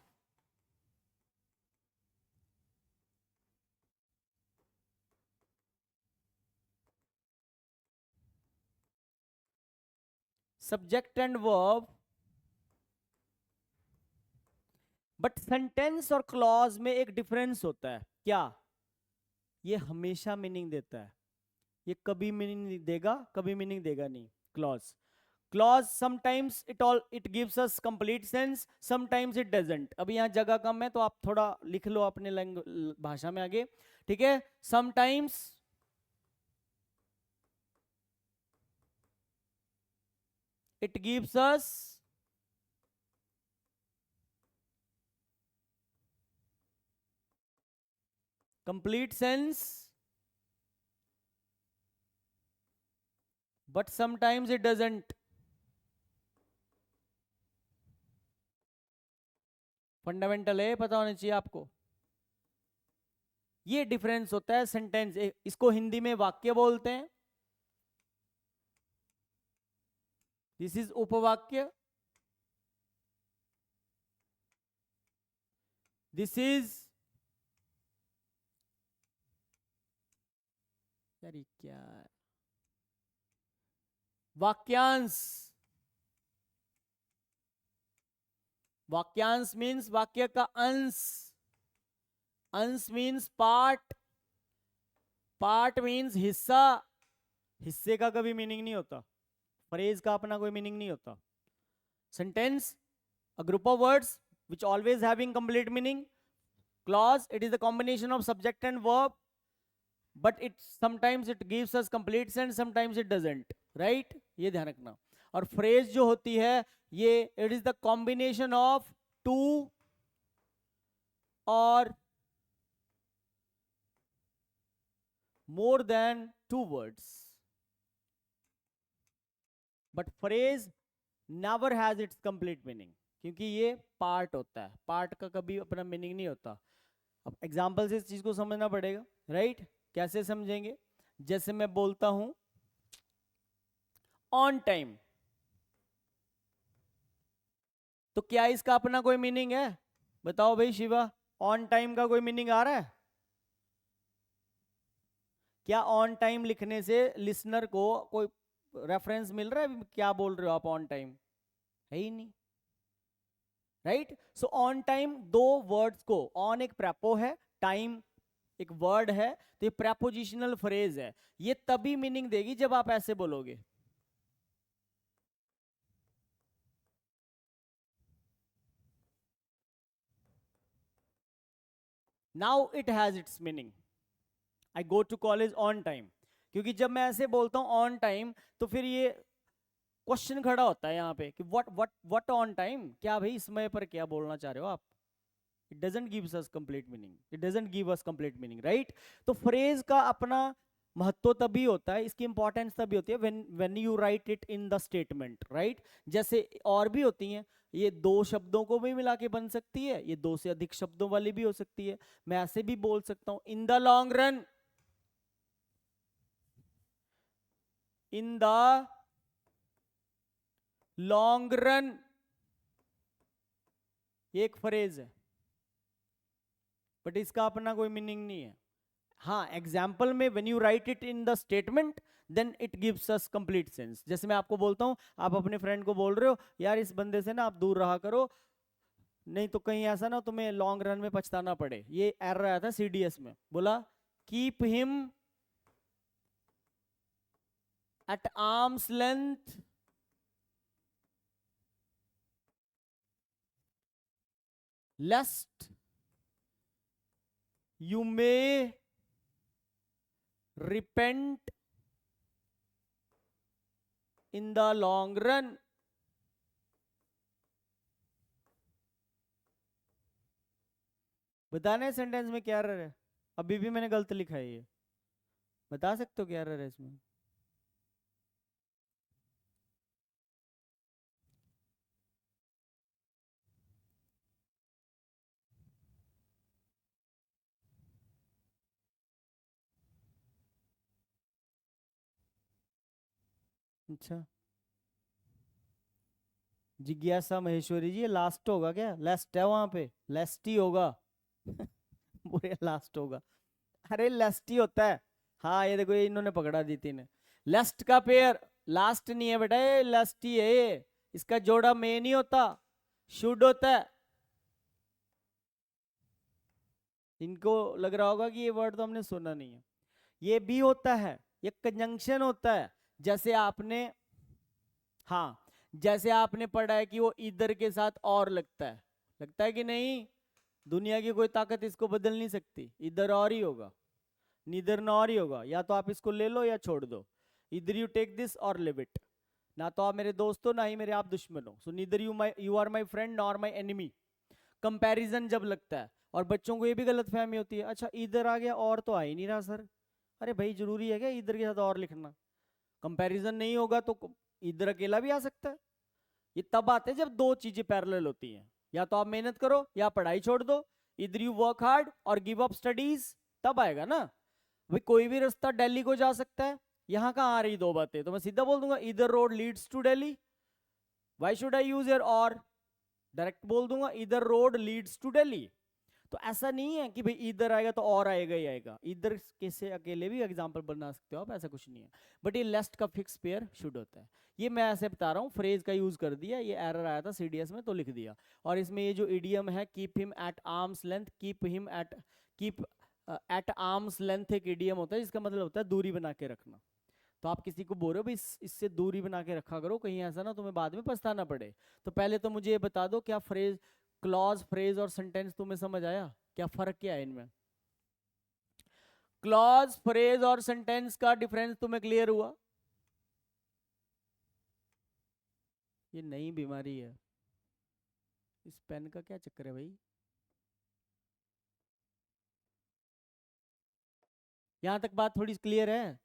subject and verb. But sentence और क्लॉज में एक डिफरेंस होता है, क्या? ये हमेशा मीनिंग देता है, ये कभी मीनिंग देगा, कभी मीनिंग देगा नहीं। Clause, clause sometimes it gives us complete sense, sometimes it doesn't. अभी यहाँ जगह कम है तो आप थोड़ा लिख लो अपने भाषा में आगे, ठीक है? Sometimes it gives us complete sense, but sometimes it doesn't. Fundamental है, पता होना चाहिए आपको। ये डिफरेंस होता है सेंटेंस, इसको हिंदी में वाक्य बोलते हैं। दिस इज उपवाक्य, दिस इज, यार ये क्या है, वाक्यांश। वाक्यांश मीन्स वाक्य का अंश, अंश मीन्स पार्ट, पार्ट मीन्स हिस्सा। हिस्से का कभी मीनिंग नहीं होता, फ्रेज का अपना कोई मीनिंग नहीं होता। Sentence, a group of words which always having complete meaning. Clause, it is the combination of subject and verb, but it sometimes it gives us complete sense, sometimes it doesn't, right? ये ध्यान रखना। और phrase जो होती है ये it is the combination of two or more than two words, but phrase never has its complete meaning, क्योंकि ये पार्ट होता है, पार्ट का कभी अपना मीनिंग नहीं होता। अब एग्जाम्पल से इस चीज को समझना पड़ेगा, राइट? कैसे समझेंगे? जैसे मैं बोलता हूं ऑन टाइम, तो क्या इसका अपना कोई मीनिंग है? बताओ भाई शिवा, ऑन टाइम का कोई मीनिंग आ रहा है? क्या ऑन टाइम लिखने से लिसनर को कोई रेफरेंस मिल रहा है क्या बोल रहे हो आप ऑन टाइम? है ही नहीं। राइट। सो ऑन टाइम दो वर्ड्स को, ऑन एक प्रेपो है, टाइम एक वर्ड है, तो ये प्रेपोजिशनल फ्रेज है। ये तभी मीनिंग देगी जब आप ऐसे बोलोगे। Now it has its meaning. I go to college on time, क्योंकि जब मैं ऐसे बोलता हूं ऑन टाइम, तो फिर ये क्वेश्चन खड़ा होता है यहाँ पे कि व्हाट ऑन टाइम, क्या भाई समय पर क्या बोलना चाह रहे हो आप। It doesn't gives us complete meaning, it doesn't give us complete meaning, right. तो फ्रेज का अपना महत्व तभी होता है, इसकी इंपॉर्टेंस तभी होती है when you write it in the statement, right. जैसे और भी होती हैं, ये दो शब्दों को भी मिला के बन सकती है, ये दो से अधिक शब्दों वाली भी हो सकती है। मैं ऐसे भी बोल सकता हूं, in the long run, in the long run, ये एक फ्रेज है, बट इसका अपना कोई मीनिंग नहीं है। हाँ, एग्जाम्पल में when you write it in the statement then it gives us complete sense. जैसे मैं आपको बोलता हूँ, आप अपने फ्रेंड को बोल रहे हो, यार इस बंदे से ना आप दूर रहा करो, नहीं तो कहीं ऐसा ना तुम्हें लॉन्ग रन में पछताना पड़े। ये एरर आया था सीडीएस में, बोला keep him at arms length lest you may repent in the long run। बताना है सेंटेंस में क्या एरर है। अभी भी मैंने गलत लिखा है, ये बता सकते हो क्या एरर है इसमें। अच्छा, जिज्ञासा महेश्वरी जी, ये लास्ट होगा क्या, लेस्ट है वहां पे, लेस्ट ही होगा। पूरे लास्ट होगा, अरे लेस्ट ही होता है। हाँ ये देखो, ये इन्होंने पकड़ा दी थी ने, लेस्ट का पेयर लास्ट नहीं है बेटा, ये लेस्ट ही है ये। इसका जोड़ा में नहीं होता, शुड होता है। इनको लग रहा होगा कि ये वर्ड तो हमने सुना नहीं है। ये भी होता है, ये कंजंक्शन होता है। जैसे आपने, हाँ, जैसे आपने पढ़ा है कि वो इधर के साथ और लगता है कि नहीं। दुनिया की कोई ताकत इसको बदल नहीं सकती, इधर और ही होगा, नीदर नॉर ही होगा। या तो आप इसको ले लो या छोड़ दो, इधर यू टेक दिस और लिव इट। ना तो आप मेरे दोस्त हो, ना ही मेरे आप दुश्मन हो। So neither you are my friend nor my enemy. Comparison जब लगता है, और बच्चों को ये भी गलत फहमी होती है, अच्छा इधर आ गया और तो आ ही नहीं रहा सर। अरे भाई जरूरी है क्या इधर के साथ और लिखना। कंपैरिजन नहीं होगा तो इधर अकेला भी आ सकता है। ये तब आते हैं जब दो चीजें पैरेलल होती हैं, या तो आप मेहनत करो या पढ़ाई छोड़ दो, इधर यू वर्क हार्ड और गिव अप स्टडीज, तब आएगा ना। भाई कोई भी रास्ता दिल्ली को जा सकता है, यहाँ कहाँ आ रही दो बातें, तो मैं सीधा बोल दूंगा इधर road leads to Delhi, why should I use your और, डायरेक्ट बोल दूंगा इधर रोड लीड्स टू दिल्ली। तो ऐसा नहीं है कि भाई इधर आएगा तो और आएगा ही आएगा, इधर कैसे अकेले भी एग्जाम्पल बना सकते हो आप, ऐसा कुछ नहीं है। बट ये लेस्ट का फिक्स पेयर शुड होता है। ये मैं ऐसे बता रहा हूँ, फ्रेज का यूज कर दिया, ये एरर आया था सीडीएस में तो लिख दिया। और इसमें ये जो इडियम है keep him at arms length, keep at arms length एक इडियम होता है जिसका मतलब होता है दूरी बना के रखना। तो आप किसी को बोल रहे हो भाई इससे दूरी बना के रखा करो, कहीं ऐसा ना तुम्हें बाद में पछताना पड़े। तो पहले तो मुझे ये बता दो, क्या फ्रेज, क्लॉज, फ्रेज और सेंटेंस तुम्हें समझ आया, क्या फर्क क्या है इनमें। क्लॉज, फ्रेज और सेंटेंस का डिफरेंस तुम्हें क्लियर हुआ। ये नई बीमारी है, इस पेन का क्या चक्कर है भाई। यहां तक बात थोड़ी क्लियर है।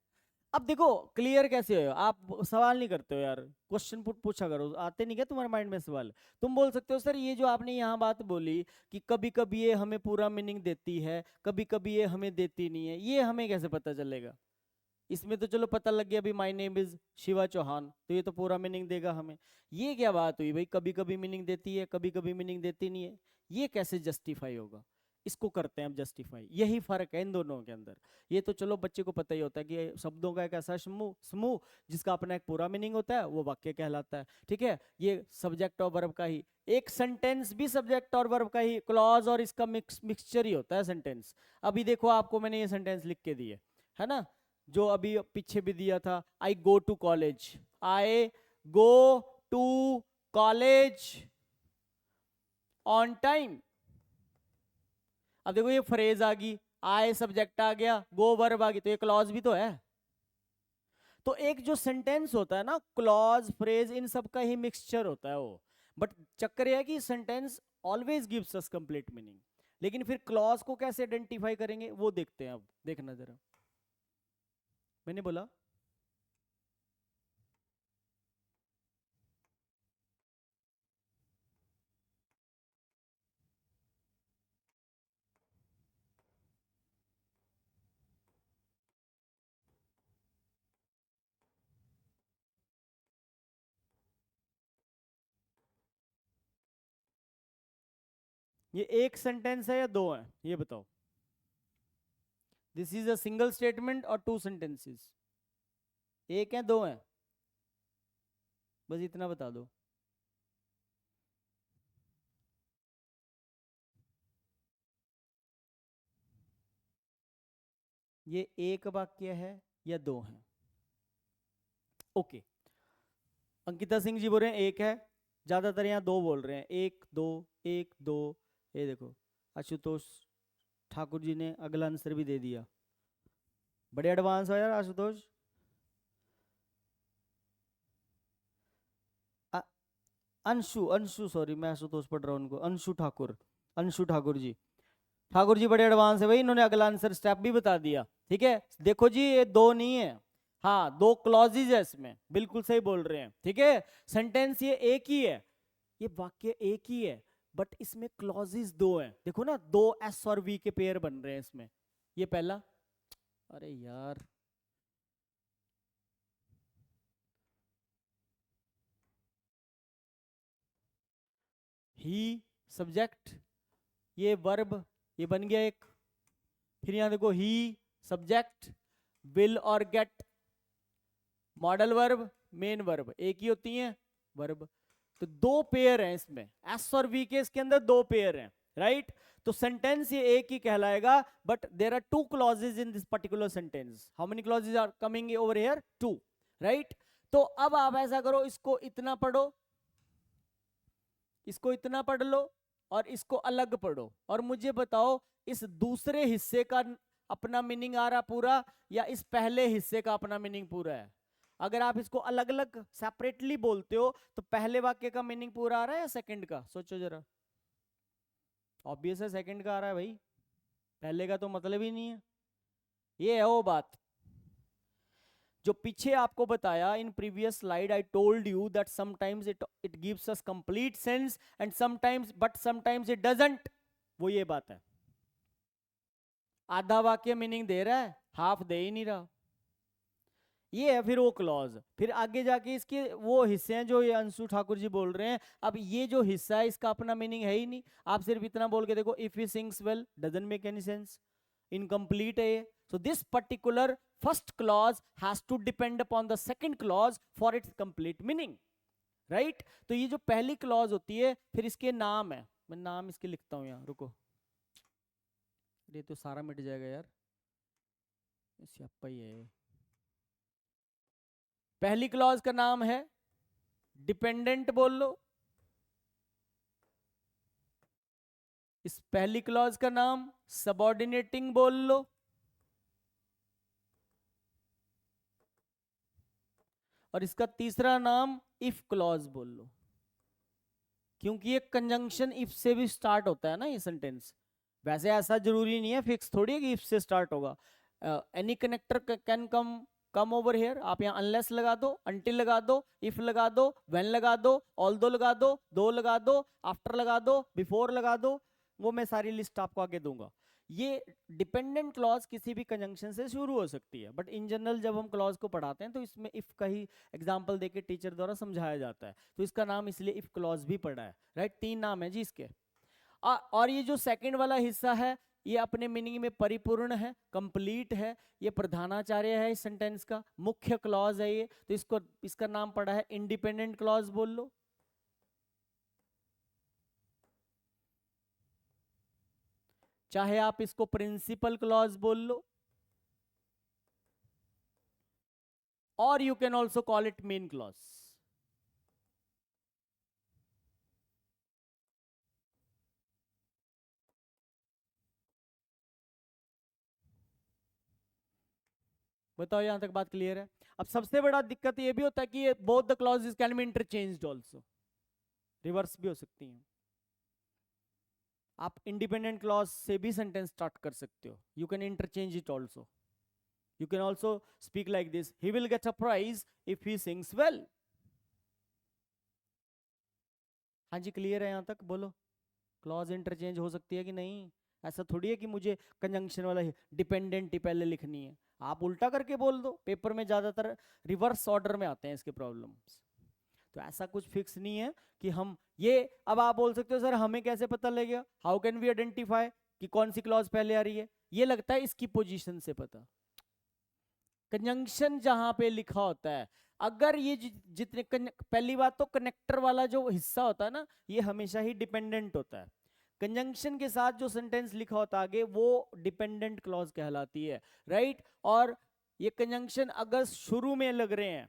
अब देखो क्लियर कैसे हो, आप सवाल नहीं करते हो यार, क्वेश्चन पूछा करो, आते नहीं क्या तुम्हारे माइंड में सवाल। तुम बोल सकते हो सर ये जो आपने यहाँ बात बोली कि कभी कभी ये हमें पूरा मीनिंग देती है, कभी कभी ये हमें देती नहीं है, ये हमें कैसे पता चलेगा। इसमें तो चलो पता लग गया अभी my name is Shiva Chauhan, तो ये तो पूरा मीनिंग देगा हमें। ये क्या बात हुई भाई, कभी कभी मीनिंग देती है कभी कभी मीनिंग देती नहीं है, ये कैसे जस्टिफाई होगा। इसको करते हैं अब जस्टिफाई। यही फर्क है इन दोनों के अंदर। ये तो चलो बच्चे को पता ही होता है कि शब्दों का एक ऐसा समूह समूह जिसका अपना एक पूरा मीनिंग होता है, वो वाक्य कहलाता है। ठीक है, ये सब्जेक्ट और वर्ब का ही, एक सेंटेंस भी सब्जेक्ट और वर्ब का ही, क्लॉज और इसका मिक्सचर ही होता है सेंटेंस। अभी देखो आपको मैंने ये सेंटेंस लिख के दिए है ना, जो अभी पीछे भी दिया था, I go to college, I go to college on time. अब देखो ये फ्रेज आ गई, आई सब्जेक्ट आ गया, गो वर्ब आ गई, तो ये क्लॉज भी तो है। तो एक जो सेंटेंस होता है ना, क्लॉज फ्रेज इन सब का ही मिक्सचर होता है वो। बट चक्कर ये है कि sentence always gives us complete meaning, लेकिन फिर क्लॉज को कैसे आइडेंटिफाई करेंगे वो देखते हैं। अब देखना जरा, मैंने बोला ये एक सेंटेंस है या दो है, ये बताओ। This is a single statement और टू सेंटेंसेस, एक है दो है, बस इतना बता दो। ये एक वाक्य है या दो है? ओके, अंकिता सिंह जी बोल रहे हैं एक है, ज्यादातर यहाँ दो बोल रहे हैं, एक दो एक दो। ये देखो आशुतोष ठाकुर जी ने अगला आंसर भी दे दिया, बड़े एडवांस हो यार आशुतोष। अ- अंशु अंशु सॉरी, मैं आशुतोष पढ़ रहा हूँ उनको, अंशु ठाकुर, अंशु ठाकुर जी। ठाकुर जी बड़े एडवांस है भाई, इन्होंने अगला आंसर स्टेप भी बता दिया। ठीक है, देखो जी ये दो नहीं है, हाँ दो क्लॉजेज है इसमें, बिल्कुल सही बोल रहे हैं। ठीक है, सेंटेंस ये एक ही है, ये वाक्य एक ही है, बट इसमें क्लॉजेज दो हैं। देखो ना, दो एस और वी के पेयर बन रहे हैं इसमें। ये पहला, अरे यार ही सब्जेक्ट, ये वर्ब, ये बन गया एक। फिर यहां देखो ही सब्जेक्ट, विल और get modal verb, main verb, एक ही होती हैं वर्ब। तो दो पेयर हैं इसमें, एस और वी के इसके अंदर दो पेयर हैं, राइट। तो सेंटेंस ये एक ही कहलाएगा, but there are two clauses in this particular sentence. How many clauses are coming over here? Two, right. तो अब आप ऐसा करो, इसको इतना पढ़ो, इसको इतना पढ़ लो, और इसको अलग पढ़ो, और मुझे बताओ इस दूसरे हिस्से का अपना मीनिंग आ रहा पूरा, या इस पहले हिस्से का अपना मीनिंग पूरा है? अगर आप इसको अलग अलग सेपरेटली बोलते हो तो पहले वाक्य का मीनिंग पूरा आ रहा है या सेकंड का? सोचो जरा, ऑब्वियस है सेकंड का आ रहा है भाई, पहले का तो मतलब ही नहीं है। ये है वो बात जो पीछे आपको बताया in previous slide. I told you that sometimes it gives us complete sense and sometimes, but sometimes it doesn't. वो ये बात है, आधा वाक्य मीनिंग दे रहा है, हाफ दे ही नहीं रहा। ये है फिर वो क्लॉज। फिर आगे जाके इसके वो हिस्से हैं जो ये अंशु ठाकुर जी बोल रहे हैं। अब ये जो हिस्सा है इसका अपना मीनिंग है ही नहीं, आप सिर्फ इतना बोल के देखो, if he sings well doesn't make any sense, incomplete है ये। So this particular first clause has to depend upon the second clause for its complete meaning, right. तो ये जो पहली क्लॉज होती है, फिर इसके नाम है, मैं नाम इसके लिखता हूं यहाँ, रुको, ये तो सारा मिट जाएगा यार, स्यापा ही है। पहली क्लॉज का नाम है डिपेंडेंट, बोल लो। इस पहली क्लॉज का नाम सबऑर्डिनेटिंग बोल लो। और इसका तीसरा नाम इफ क्लॉज बोल लो, क्योंकि ये कंजंक्शन इफ से भी स्टार्ट होता है ना ये सेंटेंस। वैसे ऐसा जरूरी नहीं है, फिक्स थोड़ी है कि इफ से स्टार्ट होगा। Any connector can come over here. आप यहाँ अनलेस लगा दो, अनटिल लगा दो, इफ लगा दो, व्हेन लगा दो, ऑल्दो लगा दो लगा दो, आफ्टर लगा दो, बिफोर लगा दो, वो मैं सारी लिस्ट आपको आगे दूंगा। ये डिपेंडेंट क्लॉज किसी भी कंजंक्शन से शुरू हो सकती है, बट इन जनरल जब हम क्लॉज को पढ़ाते हैं तो इसमें इफ का ही एग्जाम्पल देके टीचर द्वारा समझाया जाता है, तो इसका नाम इसलिए इफ क्लॉज भी पढ़ा है, राइट। तीन नाम है जी इसके। और ये जो सेकंड वाला हिस्सा है ये अपने मीनिंग में परिपूर्ण है, कंप्लीट है, ये प्रधानाचार्य है इस सेंटेंस का, मुख्य क्लॉज है ये, तो इसको इसका नाम पड़ा है इंडिपेंडेंट क्लॉज बोल लो। चाहे आप इसको प्रिंसिपल क्लॉज बोल लो, और you can also call it main clause. बताओ यहां तक बात क्लियर है? अब सबसे बड़ा दिक्कत ये भी होता है कि ये both the clauses can be interchanged also, reverse भी हो सकती हैं। आप इंडिपेंडेंट क्लॉज से भी सेंटेंस स्टार्ट कर सकते हो, you can interchange it also. You can also speak like this, he will get a prize if he sings well. हाँ जी क्लियर है यहां तक? बोलो क्लॉज इंटरचेंज हो सकती है कि नहीं? ऐसा थोड़ी है कि मुझे कंजंक्शन वाला डिपेंडेंट ही पहले लिखनी है, आप उल्टा करके बोल दो। पेपर में ज्यादातर रिवर्स ऑर्डर में आते हैं इसके प्रॉब्लम्स। तो ऐसा कुछ फिक्स नहीं है कि हम ये, अब आप बोल सकते हो सर हमें कैसे पता लगेगा, हाउ कैन वी आइडेंटिफाई कि कौन सी क्लॉज पहले आ रही है? ये लगता है इसकी पोजीशन से पता। कंजंक्शन जहां पे लिखा होता है, अगर ये जितने पहली बात तो कनेक्टर वाला जो हिस्सा होता है ना, ये हमेशा ही डिपेंडेंट होता है। कंजंक्शन के साथ जो सेंटेंस लिखा होता है आगे, वो डिपेंडेंट क्लॉज कहलाती है, राइट? और ये कंजंक्शन अगर शुरू में लग रहे हैं,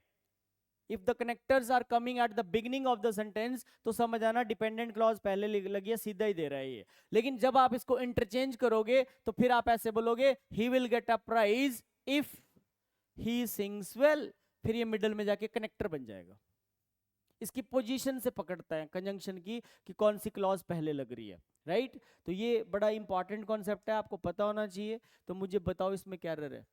if the connectors are coming at the beginning of the sentence, तो समझ आना डिपेंडेंट क्लॉज पहले लगी है, सीधा ही दे रहा है ये। लेकिन जब आप इसको इंटरचेंज करोगे तो फिर आप ऐसे बोलोगे, he will get a prize if he sings well, फिर ये मिडल में जाके कनेक्टर बन जाएगा। इसकी पोजीशन से पकड़ता है कंजंक्शन की कि कौन सी क्लॉज पहले लग रही है, राइट? तो ये बड़ा इंपॉर्टेंट कॉन्सेप्ट है, आपको पता होना चाहिए। तो मुझे बताओ इसमें क्या एरर है?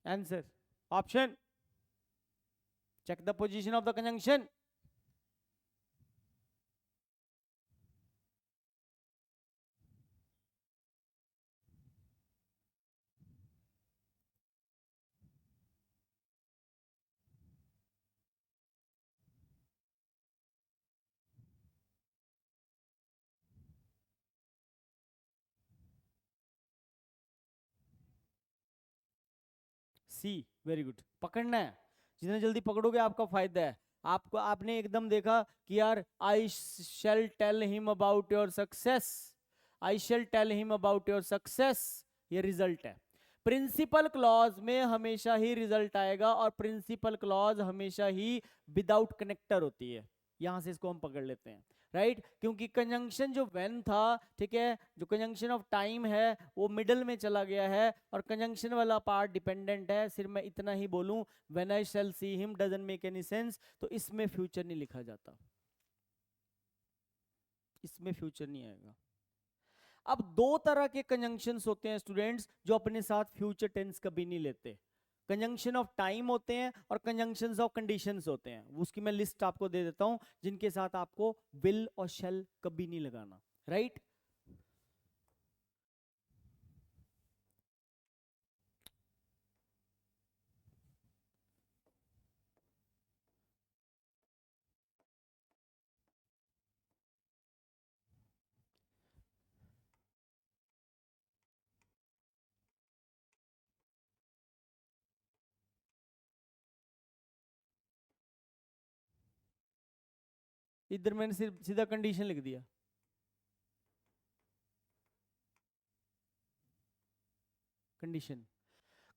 Answer option, check the position of the conjunction. C, very good, पकड़ना है, जितने जल्दी पकड़ोगे आपका फायदा है। आपको आपने एकदम देखा कि यार I shall tell him about your success, I shall tell him about your success, ये रिजल्ट है। प्रिंसिपल क्लॉज में हमेशा ही रिजल्ट आएगा, और प्रिंसिपल क्लॉज हमेशा ही विदाउट कनेक्टर होती है। यहां से इसको हम पकड़ लेते हैं, राइट? क्योंकि कंजंक्शन जो व्हेन था, ठीक है, जो कंजंक्शन ऑफ टाइम है वो मिडल में चला गया है, और कंजंक्शन वाला पार्ट डिपेंडेंट है। सिर्फ मैं इतना ही बोलूं, when I shall see him doesn't make any sense, तो इसमें फ्यूचर नहीं लिखा जाता, इसमें फ्यूचर नहीं आएगा। अब दो तरह के कंजंक्शंस होते हैं स्टूडेंट्स, जो अपने साथ फ्यूचर टेंस कभी नहीं लेते। कंजंक्शन ऑफ टाइम होते हैं और कंजंक्शंस ऑफ कंडीशंस होते हैं। उसकी मैं लिस्ट आपको दे देता हूं, जिनके साथ आपको विल और शैल कभी नहीं लगाना, राइट? इधर मैंने सिर्फ सीधा कंडीशन लिख दिया। Condition,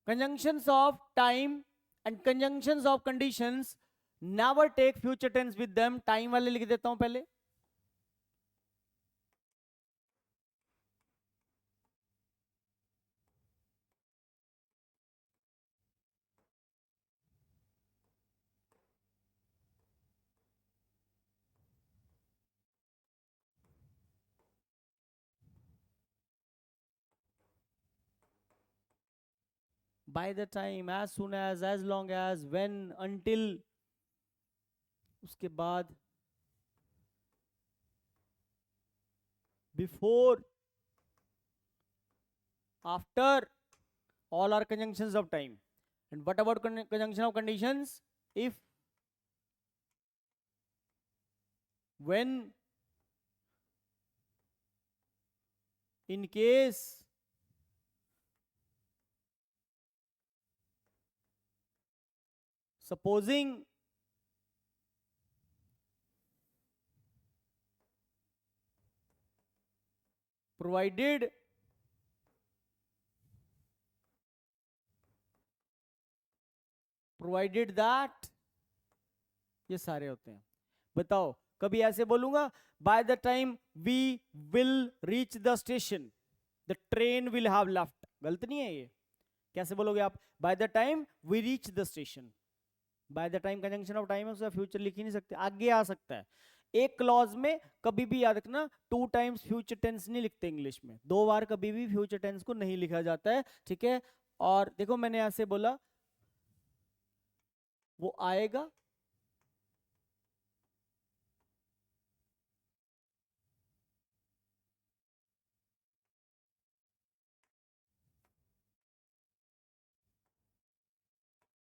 conjunctions of time and conjunctions of conditions never take future tense with them। Time वाले लिख देता हूं पहले, by the time, as soon as long as, when, until, उसके बाद before, after, all are conjunctions of time. And what about conjunction of conditions? If, when, in case, supposing, provided, provided that, ये सारे होते हैं। बताओ, कभी ऐसे बोलूंगा by the time we will reach the station the train will have left, गलत नहीं है ये? कैसे बोलोगे आप? By the time we reach the station. By the time conjunction of time है, उसका फ्यूचर लिख ही नहीं सकते, आगे आ सकता है। एक क्लॉज में कभी भी याद रखना, 2 टाइम्स फ्यूचर टेंस नहीं लिखते इंग्लिश में, 2 बार कभी भी फ्यूचर टेंस को नहीं लिखा जाता है, ठीक है? और देखो मैंने ऐसे बोला वो आएगा,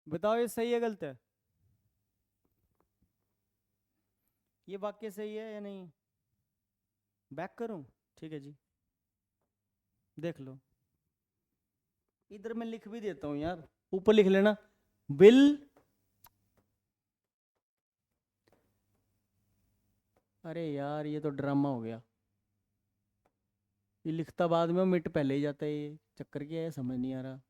बताओ ये सही है गलत है? ये वाक्य सही है या नहीं? बैक करूं? ठीक है जी, देख लो, इधर मैं लिख भी देता हूं यार, ऊपर लिख लेना, विल, अरे यार ये तो ड्रामा हो गया, ये लिखता बाद में मिट पहले ही जाता है, ये चक्कर क्या है समझ नहीं आ रहा।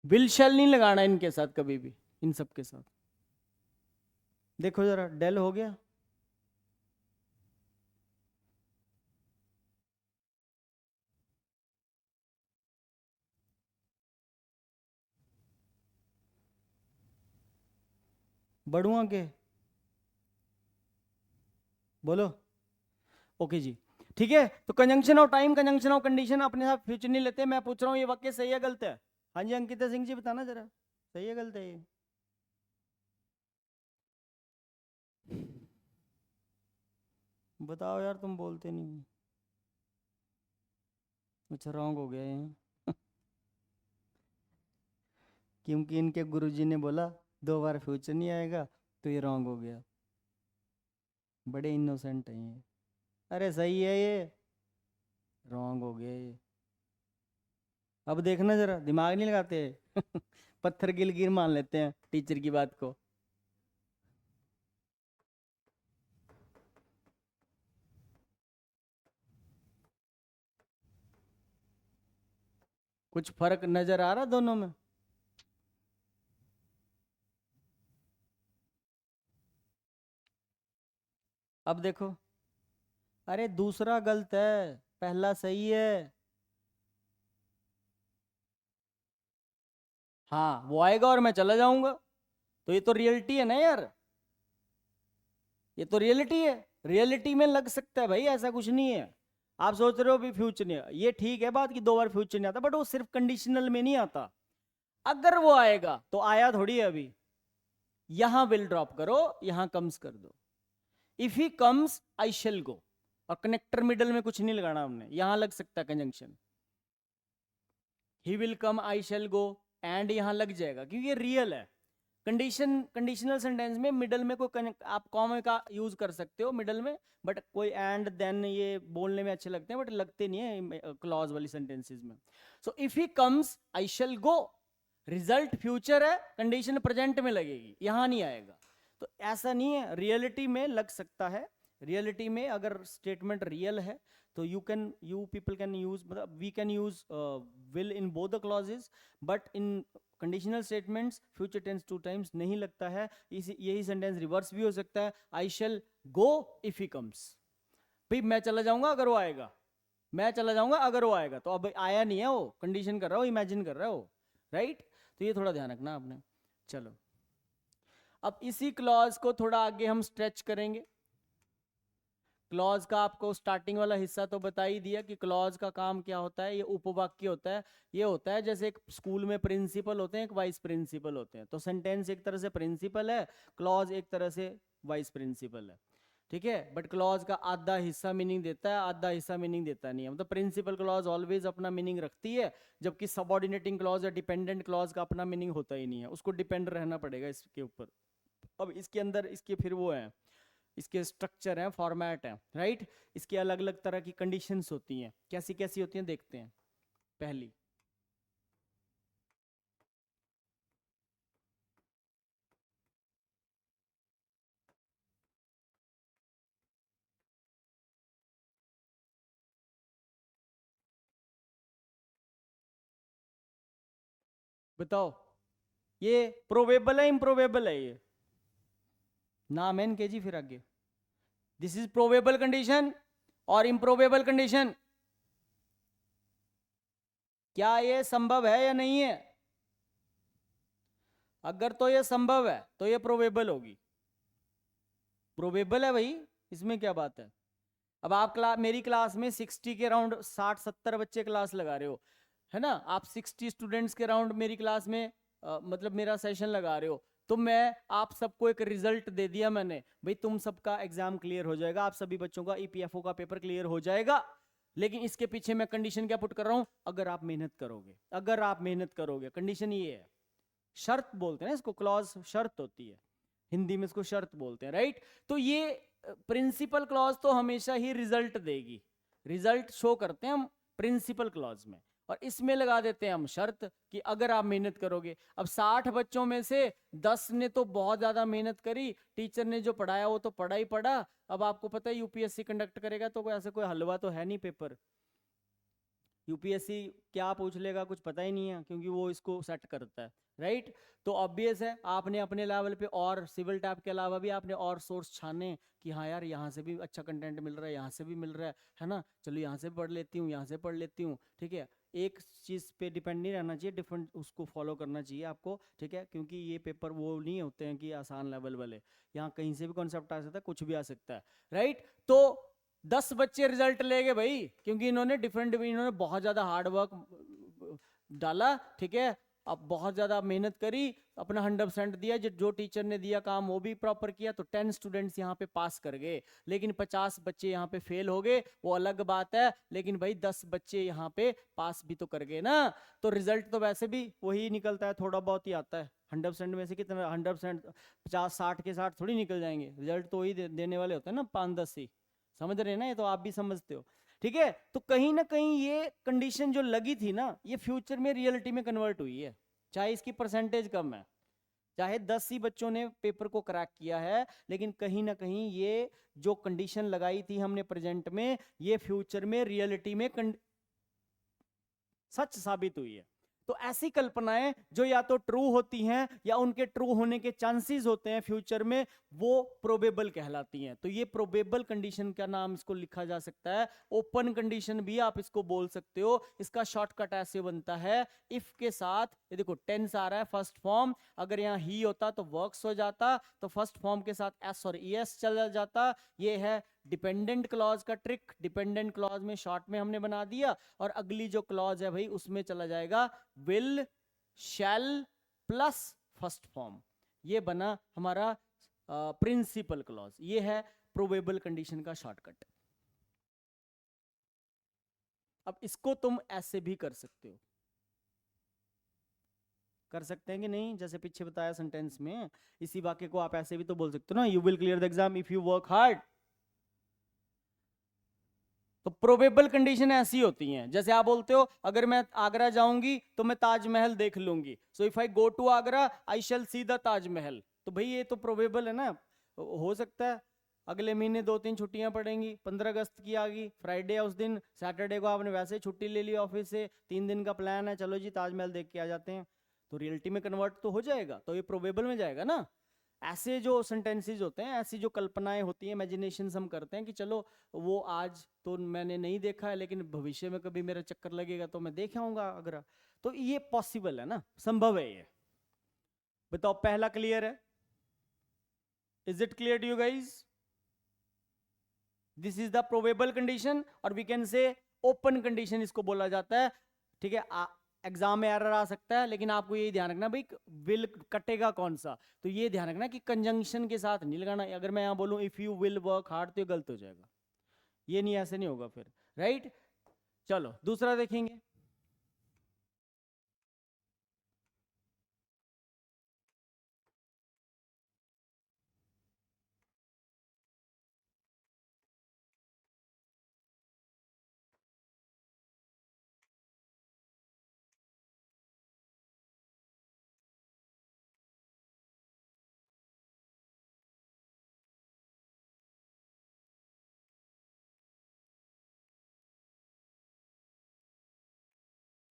विल शैल नहीं लगाना इनके साथ कभी भी, इन सब के साथ। देखो जरा, डेल हो गया, बढ़ू आगे, बोलो। ओके जी, ठीक है, तो conjunction of time, conjunction of condition अपने साथ फ्यूचर नहीं लेते। मैं पूछ रहा हूँ ये वाक्य सही है गलत है? हाँ जी अंकिता सिंह जी बताना जरा, सही है गलत है ये? बताओ यार, तुम बोलते नहीं। अच्छा, रॉन्ग हो गया ये क्योंकि इनके गुरुजी ने बोला 2 बार फ्यूचर नहीं आएगा, तो ये रॉन्ग हो गया। बड़े इनोसेंट हैं ये। अरे सही है ये, रॉन्ग हो गया ये। अब देखना जरा, दिमाग नहीं लगाते पत्थर की लकीर मान लेते हैं टीचर की बात को। कुछ फर्क नजर आ रहा दोनों में? अब देखो, अरे दूसरा गलत है, पहला सही है। हाँ वो आएगा और मैं चला जाऊंगा, तो ये तो रियलिटी है ना यार, ये तो रियलिटी है। रियलिटी में लग सकता है भाई, ऐसा कुछ नहीं है। आप सोच रहे हो भी फ्यूचर नहीं, ये ठीक है बात कि 2 बार फ्यूचर नहीं आता, बट वो सिर्फ कंडीशनल में नहीं आता। अगर वो आएगा तो आया थोड़ी है अभी। यहां विल ड्रॉप करो, यहां कम्स कर दो। If he comes I shall go, और कनेक्टर मिडल में कुछ नहीं लगाना हमने, यहां लग सकता है conjunction. He will come I shall go, and यहां लग जाएगा क्योंकि ये रियल है। कंडीशनल सेंटेंस में मिडल में कोई आप कॉमा का यूज कर सकते हो मिडल में, बट कोई एंड देन ये बोलने में अच्छे लगते हैं बट लगते नहीं है क्लॉज वाली सेंटेंसेस में। So if he comes I shall go, result future है, कंडीशन प्रेजेंट में लगेगी, यहां नहीं आएगा। तो ऐसा नहीं है, रियलिटी में लग सकता है। रियलिटी में अगर स्टेटमेंट रियल है तो यू पीपल कैन यूज, मतलब we can use will in both the clauses, but in conditional statements future tense 2 times नहीं लगता है। यही सेंटेंस रिवर्स भी हो सकता है, I shall go if he comes. भाई मैं चला जाऊंगा अगर वो आएगा, मैं चला जाऊंगा अगर वो आएगा, तो अब आया नहीं है वो, कंडीशन कर रहा हो, इमेजिन कर रहा हो, राइट? तो ये थोड़ा ध्यान रखना आपने। चलो अब इसी क्लॉज को थोड़ा आगे हम स्ट्रेच करेंगे। क्लॉज का आपको स्टार्टिंग वाला हिस्सा तो बता ही दिया कि क्लॉज का काम क्या होता है। ये उपवाक्य होता है। ये होता है जैसे एक स्कूल में प्रिंसिपल होते हैं, एक वाइस प्रिंसिपल होते हैं। तो सेंटेंस एक तरह से प्रिंसिपल है, क्लॉज एक तरह से वाइस प्रिंसिपल है, ठीक है। बट क्लॉज का आधा हिस्सा मीनिंग देता है, आधा हिस्सा मीनिंग देता नहीं है। मतलब प्रिंसिपल क्लॉज ऑलवेज अपना मीनिंग रखती है, जबकि सबऑर्डिनेटिंग क्लॉज या डिपेंडेंट क्लॉज का अपना मीनिंग होता ही नहीं है, उसको डिपेंड रहना पड़ेगा इसके ऊपर। अब इसके अंदर इसके फिर वो है, इसके स्ट्रक्चर है, फॉर्मेट है, राइट। इसके अलग अलग तरह की कंडीशंस होती हैं, कैसी कैसी होती हैं देखते हैं। पहली, बताओ ये प्रोबेबल है इम्प्रोबेबल है? ये नाम है इनके जी, फिर आगे दिस इज प्रोबेबल कंडीशन और इम्प्रोबेबल कंडीशन। क्या ये संभव है या नहीं है? अगर तो ये संभव है तो ये प्रोबेबल होगी। प्रोबेबल है भाई, इसमें क्या बात है। अब आप मेरी क्लास में 60 के राउंड 60-70 बच्चे क्लास लगा रहे हो, है ना। आप 60 स्टूडेंट्स के राउंड मेरी क्लास में मतलब मेरा सेशन लगा रहे हो, तो मैं आप सबको एक रिजल्ट दे दिया मैंने, भाई तुम सबका एग्जाम क्लियर हो जाएगा, आप सभी बच्चों का ईपीएफओ का पेपर क्लियर हो जाएगा। लेकिन इसके पीछे मैं कंडीशन क्या पुट कर रहा हूं? अगर आप मेहनत करोगे, अगर आप मेहनत करोगे, कंडीशन ये है। शर्त बोलते हैं ना इसको, क्लॉज शर्त होती है, हिंदी में इसको शर्त बोलते हैं, राइट। तो ये प्रिंसिपल क्लॉज तो हमेशा ही रिजल्ट देगी, रिजल्ट शो करते हैं हम प्रिंसिपल क्लॉज में, और इसमें लगा देते हैं हम शर्त कि अगर आप मेहनत करोगे। अब 60 बच्चों में से 10 ने तो बहुत ज्यादा मेहनत करी, टीचर ने जो पढ़ाया वो तो पढ़ा ही पढ़ा। अब आपको पता है यूपीएससी कंडक्ट करेगा तो ऐसे कोई हलवा तो है नहीं पेपर। यूपीएससी क्या पूछ लेगा कुछ पता ही नहीं है, क्योंकि वो इसको सेट करता है, राइट। तो ऑब्वियस है आपने अपने लेवल पे और सिविल टैब के अलावा भी आपने और सोर्स छाने कि हाँ यार यहाँ से भी अच्छा कंटेंट मिल रहा है, यहाँ से भी मिल रहा है ना, चलो यहाँ से पढ़ लेती हूँ, यहाँ से पढ़ लेती हूँ, ठीक है। एक चीज़ पे डिपेंड नहीं रहना चाहिए, डिफरेंट उसको फॉलो करना चाहिए आपको, ठीक है। क्योंकि ये पेपर वो नहीं होते हैं कि आसान लेवल वाले, यहाँ कहीं से भी कॉन्सेप्ट आ सकता है, कुछ भी आ सकता है, राइट। तो 10 बच्चे रिजल्ट ले गए भाई, क्योंकि इन्होंने बहुत ज्यादा हार्ड वर्क डाला, ठीक है। अब बहुत ज्यादा मेहनत करी, अपना 100% दिया, जो टीचर ने दिया काम वो भी प्रॉपर किया, तो 10 स्टूडेंट्स यहाँ पे पास कर गए। लेकिन 50 बच्चे यहाँ पे फेल हो गए, वो अलग बात है, लेकिन भाई 10 बच्चे यहाँ पे पास भी तो कर गए ना। तो रिजल्ट तो वैसे भी वही निकलता है, थोड़ा बहुत ही आता है। 100% में से कितना, 100% 50-60 के 60 थोड़ी निकल जाएंगे, रिजल्ट तो वही देने वाले होते हैं ना, 5-10 ही। समझ रहे हैं ना, ये तो आप भी समझते हो, ठीक है। तो कहीं ना कहीं ये कंडीशन जो लगी थी ना, ये फ्यूचर में रियलिटी में कन्वर्ट हुई है, चाहे इसकी परसेंटेज कम है, चाहे 10 ही बच्चों ने पेपर को क्रैक किया है, लेकिन कहीं ना कहीं ये जो कंडीशन लगाई थी हमने प्रेजेंट में, ये फ्यूचर में रियलिटी में सच साबित हुई है। तो ऐसी कल्पनाएं जो या तो ट्रू होती हैं या उनके ट्रू होने के चांसेस होते हैं फ्यूचर में, वो प्रोबेबल कहलाती हैं। तो ये प्रोबेबल कंडीशन का नाम इसको लिखा जा सकता है, ओपन कंडीशन भी आप इसको बोल सकते हो। इसका शॉर्टकट ऐसे बनता है, इफ के साथ, ये देखो टेंस आ रहा है फर्स्ट फॉर्म, अगर यहाँ ही होता तो वर्क्स हो जाता, तो फर्स्ट फॉर्म के साथ एस और ईएस चला जाता। ये है डिपेंडेंट क्लॉज का ट्रिक, डिपेंडेंट क्लॉज में शॉर्ट में हमने बना दिया, और अगली जो क्लॉज है भाई उसमें चला जाएगा will, shell plus first form. ये बना हमारा प्रिंसिपल क्लॉज, ये है प्रोबेबल कंडीशन का शॉर्टकट। अब इसको तुम ऐसे भी कर सकते हो, कर सकते हैं कि नहीं, जैसे पीछे बताया सेंटेंस में, इसी वाक्य को आप ऐसे भी तो बोल सकते हो ना, you will clear the exam if you work hard. तो प्रोबेबल कंडीशन ऐसी होती हैं, जैसे आप बोलते हो अगर मैं आगरा जाऊंगी तो मैं ताजमहल देख लूंगी, so if I go to Agra I shall see the Taj Mahal. तो भाई ये तो प्रोबेबल है ना, हो सकता है अगले महीने 2-3 छुट्टियां पड़ेंगी, 15 अगस्त की आ गई, फ्राइडे है उस दिन, सैटरडे को आपने वैसे छुट्टी ले ली ऑफिस से, 3 दिन का प्लान है, चलो जी ताजमहल देख के आ जाते हैं, तो रियलिटी में कन्वर्ट तो हो जाएगा, तो ये प्रोबेबल में जाएगा ना। ऐसे जो सेंटेंसेस होते हैं, ऐसी जो कल्पनाएं होती हैं, इमेजिनेशन हम करते हैं कि चलो वो आज तो मैंने नहीं देखा है, लेकिन भविष्य में कभी मेरा चक्कर लगेगा तो मैं देख आऊंगा आगरा। तो ये पॉसिबल है ना, संभव है ये। बताओ पहला क्लियर है? Is it clear to you guys? This is the probable condition, और we can say open condition इसको बोला जाता है। ठीक है, एग्जाम में एरर आ सकता है, लेकिन आपको ये ध्यान रखना भाई विल कटेगा कौन सा, तो ये ध्यान रखना कि कंजंक्शन के साथ नहीं लगाना। अगर मैं यहाँ बोलूँ if you will work hard, तो ये गलत हो जाएगा, ये नहीं, ऐसे नहीं होगा फिर, राइट। चलो दूसरा देखेंगे।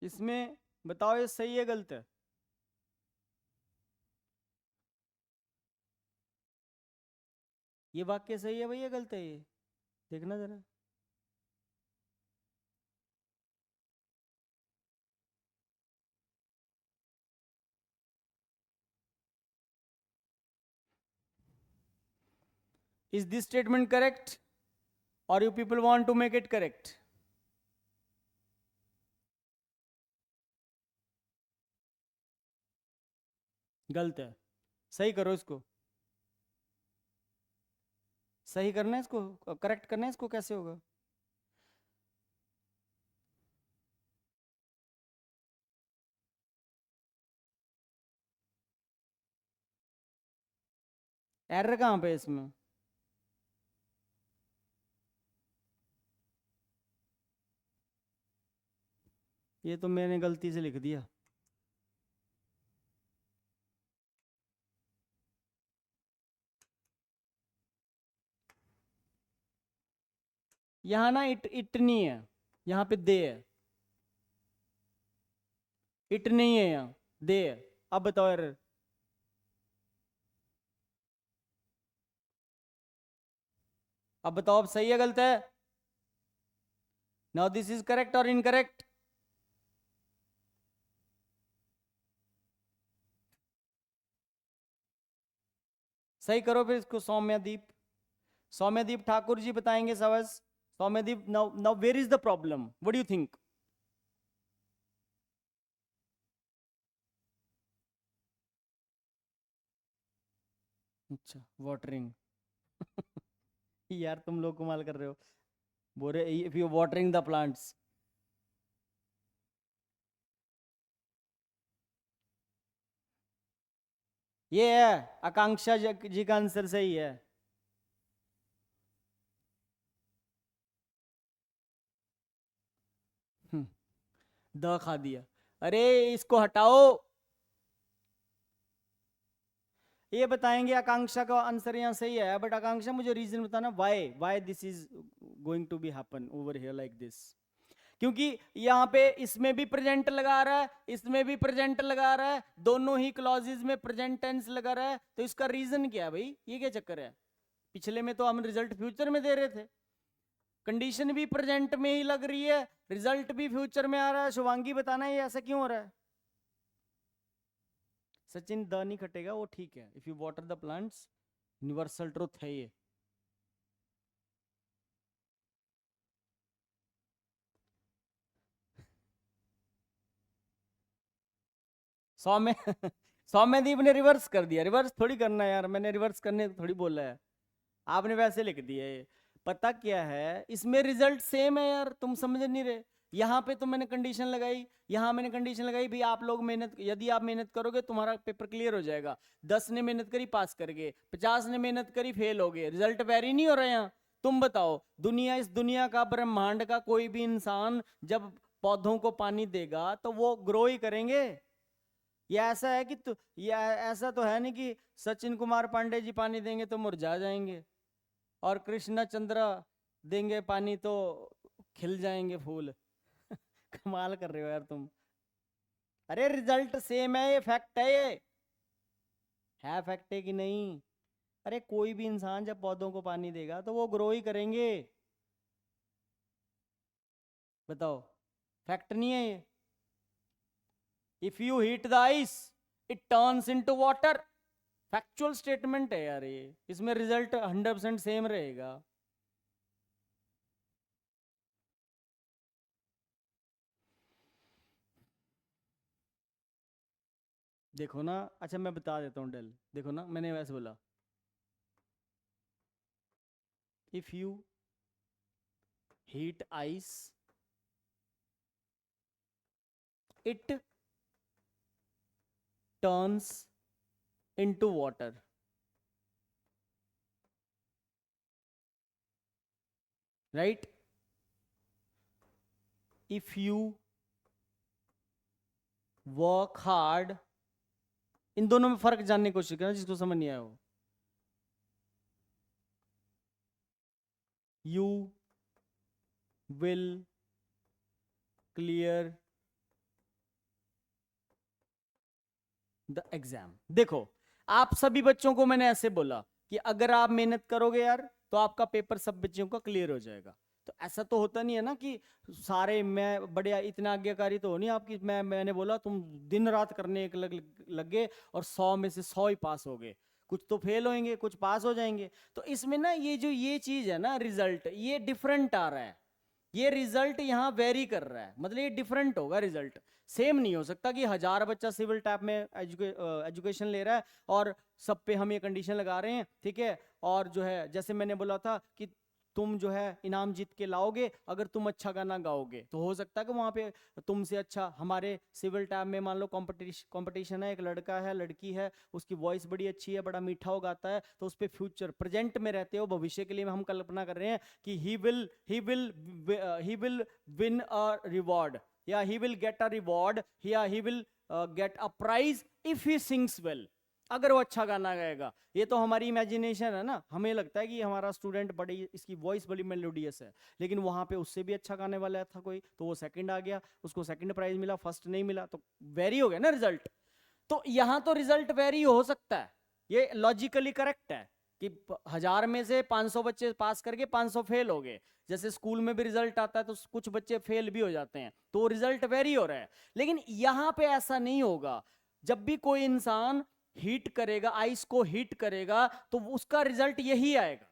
इसमें बताओ ये सही है गलत है? ये वाक्य सही है भैया गलत है? ये देखना जरा। Is this statement correct, or you people want to make it correct? गलत है। सही करो इसको, सही करना है इसको, करेक्ट करना है इसको, कैसे होगा? एरर कहाँ पे है इसमें? ये तो मैंने गलती से लिख दिया। यहाँ ना इट नहीं है, यहाँ पे दे है। इट नहीं है यहाँ, दे है। अब बताओ एरर। अब बताओ, अब सही है गलत है? नाउ दिस इज करेक्ट और इनकरेक्ट? सही करो फिर इसको। सौम्यदीप, सौम्यदीप ठाकुर जी बताएंगे सवस। Soumyadeep, now now where is the problem, what do you think? अच्छा, वाटरिंग। यार तुम लोग कमाल कर रहे हो। बोल रहे if you watering the plants. ये है आकांक्षा जी का आंसर सही है। हम्म, द खा दिया। अरे इसको हटाओ। ये बताएंगे आकांक्षा का आंसर यहाँ सही है, बट आकांक्षा मुझे रीजन बताना why why this is going to be happen over here like this. क्योंकि यहाँ पे इसमें भी प्रेजेंट लगा रहा है, इसमें भी प्रेजेंट लगा रहा है, दोनों ही क्लॉजेज में प्रेजेंट टेंस लगा रहा है, तो इसका रीजन क्या है भाई? ये क्या चक्कर है? पिछले में तो हम रिजल्ट फ्यूचर में दे रहे थे, कंडीशन भी प्रेजेंट में ही लग रही है, रिजल्ट भी फ्यूचर में आ रहा है। शुभांगी बताना ये ऐसा क्यों हो रहा है? सचिन, द नहीं कटेगा, वो ठीक है। If you water the plants, universal truth है ये। सौम्य सौम्यदीप ने रिवर्स कर दिया। रिवर्स थोड़ी करना है यार, मैंने रिवर्स करने थोड़ी बोला है, आपने वैसे लिख दिया है। पता क्या है, इसमें रिजल्ट सेम है यार, तुम समझ नहीं रहे। यहाँ पे तो मैंने कंडीशन लगाई, यहाँ मैंने कंडीशन लगाई भी, आप लोग मेहनत, यदि आप मेहनत करोगे तुम्हारा पेपर क्लियर हो जाएगा। 10 ने मेहनत करी पास कर गए, 50 ने मेहनत करी फेल हो गए, रिजल्ट वेरी नहीं हो रहा है यहाँ। तुम बताओ, दुनिया, इस दुनिया का, ब्रह्मांड का कोई भी इंसान जब पौधों को पानी देगा तो वो ग्रो ही करेंगे। ये ऐसा है कि ये ऐसा तो है नहीं कि सचिन कुमार पांडे जी पानी देंगे तो मुरझा जाएंगे, और कृष्णा चंद्रा देंगे पानी तो खिल जाएंगे फूल। कमाल कर रहे हो यार तुम। अरे रिजल्ट सेम है, ये फैक्ट है, ये है फैक्ट है कि नहीं? अरे कोई भी इंसान जब पौधों को पानी देगा तो वो ग्रो ही करेंगे। बताओ, फैक्ट नहीं है ये? If you heat the ice, it turns into water. Factual statement है यार ये, इसमें रिजल्ट 100% सेम रहेगा। देखो ना, अच्छा मैं बता देता हूँ डेल, देखो ना मैंने वैसे बोला, if you heat ice it turns into water, right. If you work hard, इन दोनों में फर्क जानने की कोशिश करना जिसको समझ नहीं आया हो। You will clear the exam. देखो, आप सभी बच्चों को मैंने ऐसे बोला कि अगर आप मेहनत करोगे यार तो आपका पेपर सब बच्चों का क्लियर हो जाएगा। तो ऐसा तो होता नहीं है ना कि सारे, मैं बढ़िया इतना आज्ञाकारी तो हो नहीं आपकी, मैंने बोला तुम दिन रात करने एक लग गए और 100 में से 100 ही पास हो गए। कुछ तो फेल होंगे, कुछ पास हो जाएंगे। तो इसमें ना ये जो ये चीज है ना, रिजल्ट ये डिफरेंट आ रहा है, ये रिजल्ट यहाँ वेरी कर रहा है, मतलब ये डिफरेंट होगा रिजल्ट। सेम नहीं हो सकता कि 1000 बच्चा सिविल टैप में एजुकेशन ले रहा है और सब पे हम ये कंडीशन लगा रहे हैं, ठीक है। और जो है जैसे मैंने बोला था कि तुम जो है इनाम जीत के लाओगे अगर तुम अच्छा गाना गाओगे, तो हो सकता है कि वहां पे तुमसे अच्छा हमारे सिविल टैब में मान लो कंपटीशन है, एक लड़का है लड़की है, उसकी वॉइस बड़ी अच्छी है, बड़ा मीठा हो गाता है, तो उस पर फ्यूचर प्रेजेंट में रहते हो, भविष्य के लिए हम कल्पना कर रहे हैं कि he will win a reward, या he will get a reward, या he will get a prize if he sings well, अगर वो अच्छा गाना गाएगा। ये तो हमारी इमेजिनेशन है ना, हमें लगता है कि हमारा स्टूडेंट बड़ी, इसकी वॉइस बड़ी मेलोडियस है, लेकिन वहां पे उससे भी अच्छा गाने वाला था कोई, तो वो सेकंड आ गया, उसको सेकंड प्राइज मिला, फर्स्ट नहीं मिला, तो वेरी हो गया ना रिजल्ट। तो यहां तो रिजल्ट वेरी हो सकता है, ये लॉजिकली करेक्ट है कि 1000 में से 500 बच्चे पास करके 500 फेल हो गए। जैसे स्कूल में भी रिजल्ट आता है तो कुछ बच्चे फेल भी हो जाते हैं, तो रिजल्ट वेरी हो रहा है। लेकिन यहां पे ऐसा नहीं होगा। जब भी कोई इंसान हीट करेगा, आइस को हीट करेगा, तो उसका रिजल्ट यही आएगा,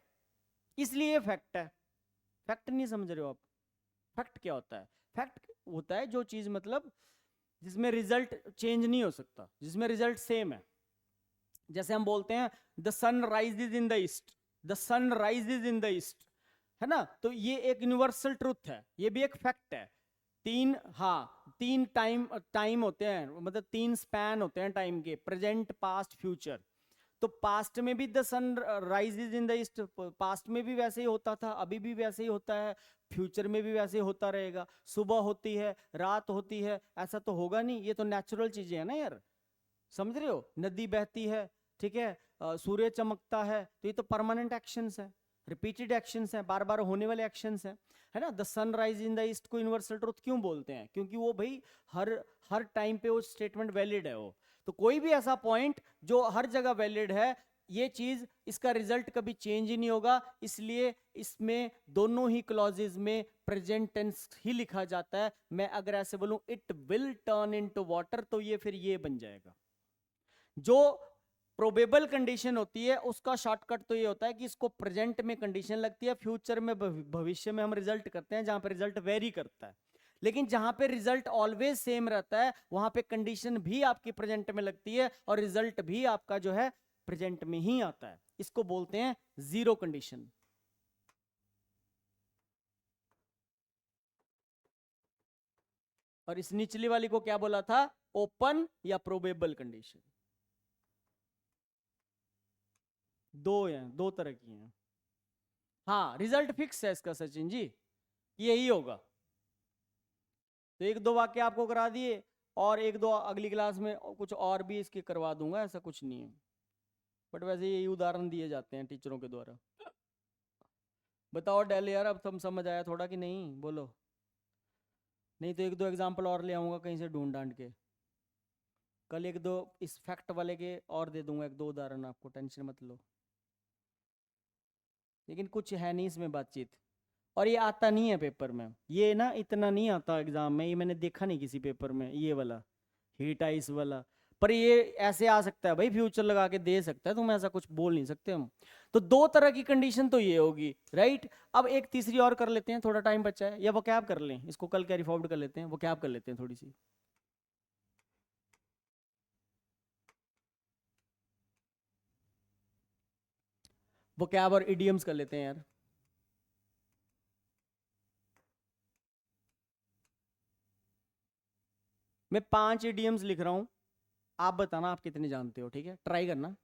इसलिए फैक्ट है। फैक्ट नहीं समझ रहे हो आप? फैक्ट क्या होता है? फैक्ट होता है जो चीज मतलब जिसमें रिजल्ट चेंज नहीं हो सकता, जिसमें रिजल्ट सेम है। जैसे हम बोलते हैं the sun rises in the east, the sun rises in the east, है ना, तो ये एक यूनिवर्सल ट्रूथ है, ये भी एक फैक्ट है। तीन, हाँ, तीन टाइम होते हैं, मतलब 3 स्पैन होते हैं टाइम के, प्रेजेंट पास्ट फ्यूचर। तो पास्ट में भी the sun rises in the east, past में भी वैसे ही होता था, अभी भी वैसे ही होता है, फ्यूचर में भी वैसे ही होता रहेगा। सुबह होती है, रात होती है, ऐसा तो होगा नहीं, ये तो नेचुरल चीजें है ना यार, समझ रहे हो। नदी बहती है, ठीक है, सूर्य चमकता है, तो ये तो परमानेंट एक्शंस है, रिपीटेड एक्शंस है, बार बार होने वाले एक्शंस है ना। The sunrise in the east को यूनिवर्सल ट्रूथ क्यों बोलते हैं? क्योंकि वो भाई हर हर टाइम पे वो स्टेटमेंट वैलिड है वो। तो कोई भी ऐसा पॉइंट जो हर जगह वैलिड है, ये चीज, इसका रिजल्ट कभी चेंज ही नहीं होगा, इसलिए इसमें दोनों ही क्लॉजेज में प्रेजेंट टेंस ही लिखा जाता है। मैं अगर ऐसे बोलूं it will turn into water, तो ये फिर ये बन जाएगा। जो प्रोबेबल कंडीशन होती है उसका शॉर्टकट तो ये होता है कि इसको प्रेजेंट में कंडीशन लगती है, फ्यूचर में भविष्य में हम रिजल्ट करते हैं, जहां पे रिजल्ट वेरी करता है। लेकिन जहां पे रिजल्ट ऑलवेज सेम रहता है, वहां पे कंडीशन भी आपकी प्रेजेंट में लगती है और रिजल्ट भी आपका जो है प्रेजेंट में ही आता है। इसको बोलते हैं जीरो कंडीशन। और इस निचली वाली को क्या बोला था? ओपन या प्रोबेबल कंडीशन। दो हैं, दो तरह की हैं। हाँ, रिजल्ट फिक्स है इसका सचिन जी, यही होगा। तो एक दो वाक्य आपको करा दिए, और एक दो अगली क्लास में कुछ और भी इसके करवा दूंगा, ऐसा कुछ नहीं है, बट वैसे यही उदाहरण दिए जाते हैं टीचरों के द्वारा। बताओ डेल यार, अब तुम समझ आया थोड़ा कि नहीं? बोलो, नहीं तो एक दो एग्जाम्पल और ले आऊंगा कहीं से ढूंढ ढांड के। कल एक दो इस फैक्ट वाले के और दे दूंगा, एक दो उदाहरण, आपको टेंशन मत लो। लेकिन कुछ है नहीं इसमें बातचीत, और ये आता नहीं है पेपर में, ये ना इतना नहीं आता एग्जाम में, ये मैंने देखा नहीं किसी पेपर में, ये वाला हीट आइस वाला। पर ये ऐसे आ सकता है भाई, फ्यूचर लगा के दे सकता है, तुम ऐसा कुछ बोल नहीं सकते हम। तो दो तरह की कंडीशन तो ये होगी, राइट। अब एक तीसरी और कर लेते हैं, थोड़ा टाइम बचा है, या वो कैब कर लें, इसको कल कैरी फॉरवर्ड कर लेते हैं, वो कैब कर लेते हैं थोड़ी सी। वो कैब और इडियम्स कर लेते हैं यार। मैं 5 इडियम्स लिख रहा हूं, आप बताना आप कितने जानते हो, ठीक है, ट्राई करना।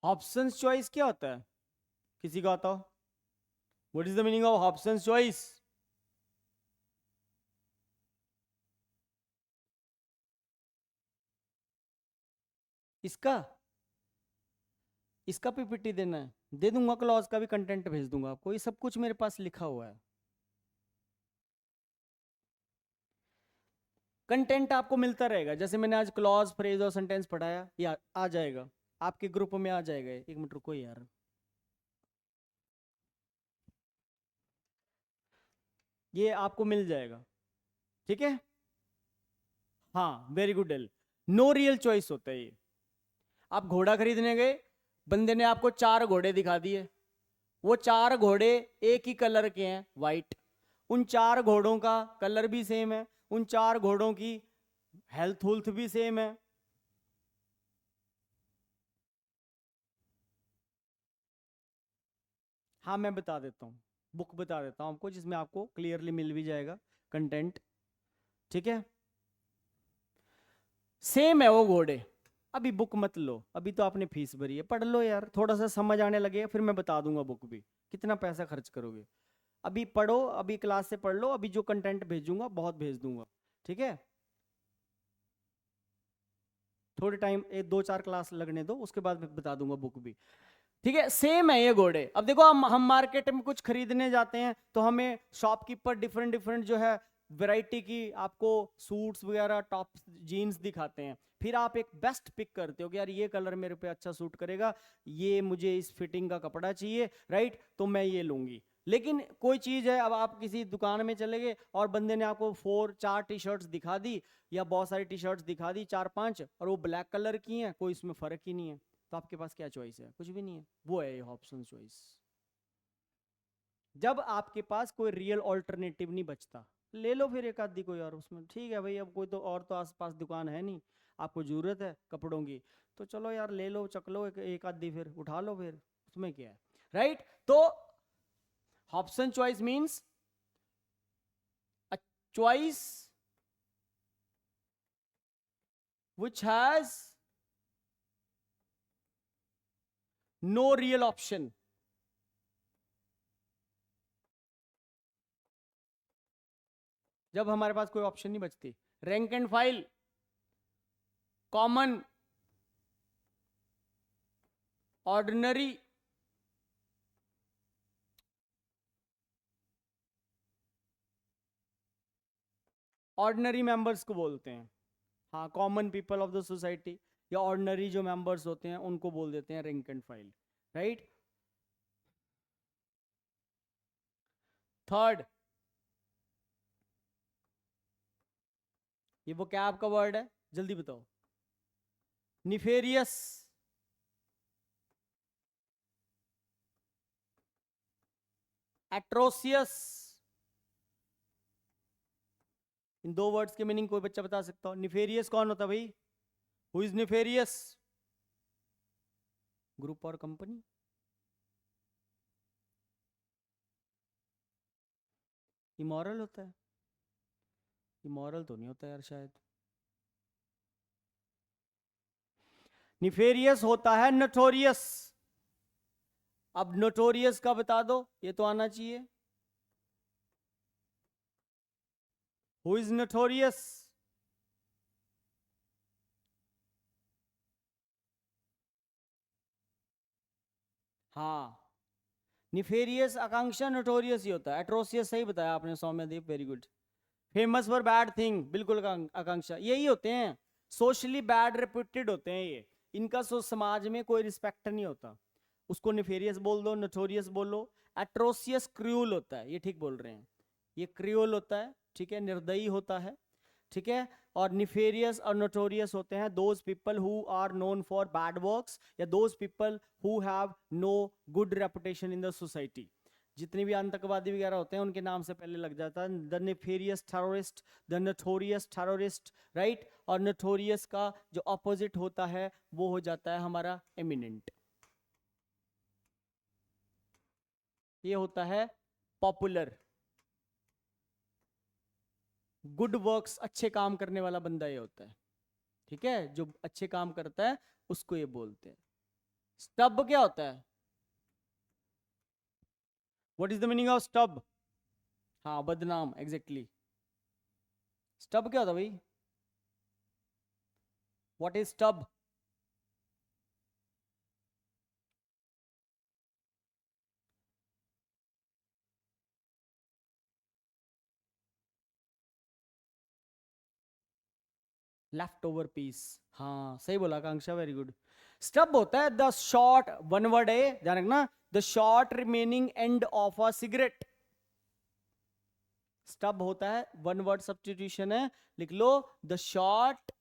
ऑप्शंस चॉइस क्या होता है, किसी का आता हो? What is the meaning of options choice? इसका इसका पीपीटी देना है, दे दूंगा, क्लॉज का भी कंटेंट भेज दूंगा आपको, ये सब कुछ मेरे पास लिखा हुआ है। कंटेंट आपको मिलता रहेगा, जैसे मैंने आज क्लॉज, फ्रेज और सेंटेंस पढ़ाया, ये आ जाएगा आपके ग्रुप में, आ जाएगा। एक मिनट रुको यार, ये आपको मिल जाएगा, ठीक है। हाँ very good L, no real choice होता है ये। आप घोड़ा खरीदने गए, बंदे ने आपको 4 घोड़े दिखा दिए, वो 4 घोड़े एक ही कलर के हैं, वाइट। उन 4 घोड़ों का कलर भी सेम है, उन 4 घोड़ों की हेल्थ हुल्थ भी सेम है। हाँ मैं बता देता हूँ, बुक बता देता हूँ आपको, जिसमें आपको क्लियरली मिल भी जाएगा कंटेंट, ठीक है। सेम है वो घोड़े। अभी बुक मत लो, अभी तो आपने फीस भरी है, पढ़ लो यार, थोड़ा सा समझ आने लगेगा फिर मैं बता दूंगा बुक भी। कितना पैसा खर्च करोगे? अभी पढ़ो, अभी क्लास से पढ़ लो, अभी जो कंटेंट भेजूंगा बहुत भेज दूंगा, ठीक है। थोड़े टाइम, 1 2 4 क्लास लगने दो, उसके बाद मैं बता दूंगा बुक भी, ठीक है। सेम है ये घोड़े। अब देखो, हम मार्केट में कुछ खरीदने जाते हैं तो हमें शॉपकीपर डिफरेंट डिफरेंट जो है वैरायटी की आपको सूट्स वगैरह, टॉप्स, जीन्स दिखाते हैं, फिर आप एक बेस्ट पिक करते हो कि यार ये कलर मेरे पे अच्छा सूट करेगा, ये मुझे इस फिटिंग का कपड़ा चाहिए, राइट, तो मैं ये लूंगी। लेकिन कोई चीज है, अब आप किसी दुकान में चले गए और बंदे ने आपको 4 4 टी शर्ट्स दिखा दी, या बहुत सारी टी शर्ट्स दिखा दी 4 5, और वो ब्लैक कलर की हैं, कोई इसमें फर्क ही नहीं है, तो आपके पास क्या चॉइस है? कुछ भी नहीं है। वो है ये ऑप्शन चॉइस। जब आपके पास कोई रियल ऑल्टरनेटिव नहीं बचता, ले लो फिर एक आधी कोई और, उसमें ठीक है भाई, अब कोई तो और तो आसपास दुकान है नहीं, आपको जरूरत है कपड़ों की, तो चलो यार ले लो, चक लो एक आधी, फिर उठा लो, फिर उसमें क्या है, राइट। तो option choice means a choice which has no real option। जब हमारे पास कोई ऑप्शन नहीं बचती, rank and file, common, ordinary, ordinary members को बोलते हैं। हाँ, common people of the society, या ऑर्डिनरी जो मेंबर्स होते हैं उनको बोल देते हैं rank and file, right. Third, ये वो क्या आपका वर्ड है, जल्दी बताओ? Nefarious, atrocious. इन 2 वर्ड्स के मीनिंग कोई बच्चा बता सकता हो? निफेरियस कौन होता है भाई? Who is nefarious? ग्रुप और कंपनी। इमोरल होता है? इमोरल तो नहीं होता यार शायद। निफेरियस होता है नोटोरियस। अब नोटोरियस का बता दो, ये तो आना चाहिए। Who is notorious? हाँ, निफेरियस, आकांक्षा, नोटोरियस ही होता है। एट्रोसियस सही बताया आपने Soumyadeep, very good. Famous for bad thing, बिल्कुल आकांक्षा, यही होते हैं, सोशली बैड रेपुटेड होते हैं ये, इनका समाज में कोई रिस्पेक्ट नहीं होता। उसको निफेरियस बोल दो, नोटोरियस बोलो। एट्रोसियस क्रूअल होता है, ये ठीक बोल रहे हैं, ये क्रूअल होता है, ठीक है, निर्दयी होता है, ठीक है। और निफेरियस और नोटोरियस होते हैं those people who are known for bad works, या those people who have no good reputation in the society. जितने भी आतंकवादी वगैरह होते हैं उनके नाम से पहले लग जाता है the nefarious terrorist, the notorious terrorist, right. और नोटोरियस का जो ऑपोजिट होता है वो हो जाता है हमारा एमिनेंट, ये होता है पॉपुलर। गुड वर्क्स, अच्छे काम करने वाला बंदा ये होता है, ठीक है, जो अच्छे काम करता है उसको ये बोलते हैं। स्टब क्या होता है? What is the meaning of stub? हाँ, बदनाम, एग्जैक्टली। स्टब क्या होता है भाई? What is stub? Left over piece, हाँ सही बोला आकांक्षा, वेरी गुड। स्टब होता है द शॉर्ट, वन वर्ड है ध्यान रखना, the short remaining end of a cigarette. Stub होता है, वन वर्ड सब्स्टिट्यूशन है, लिख लो, the short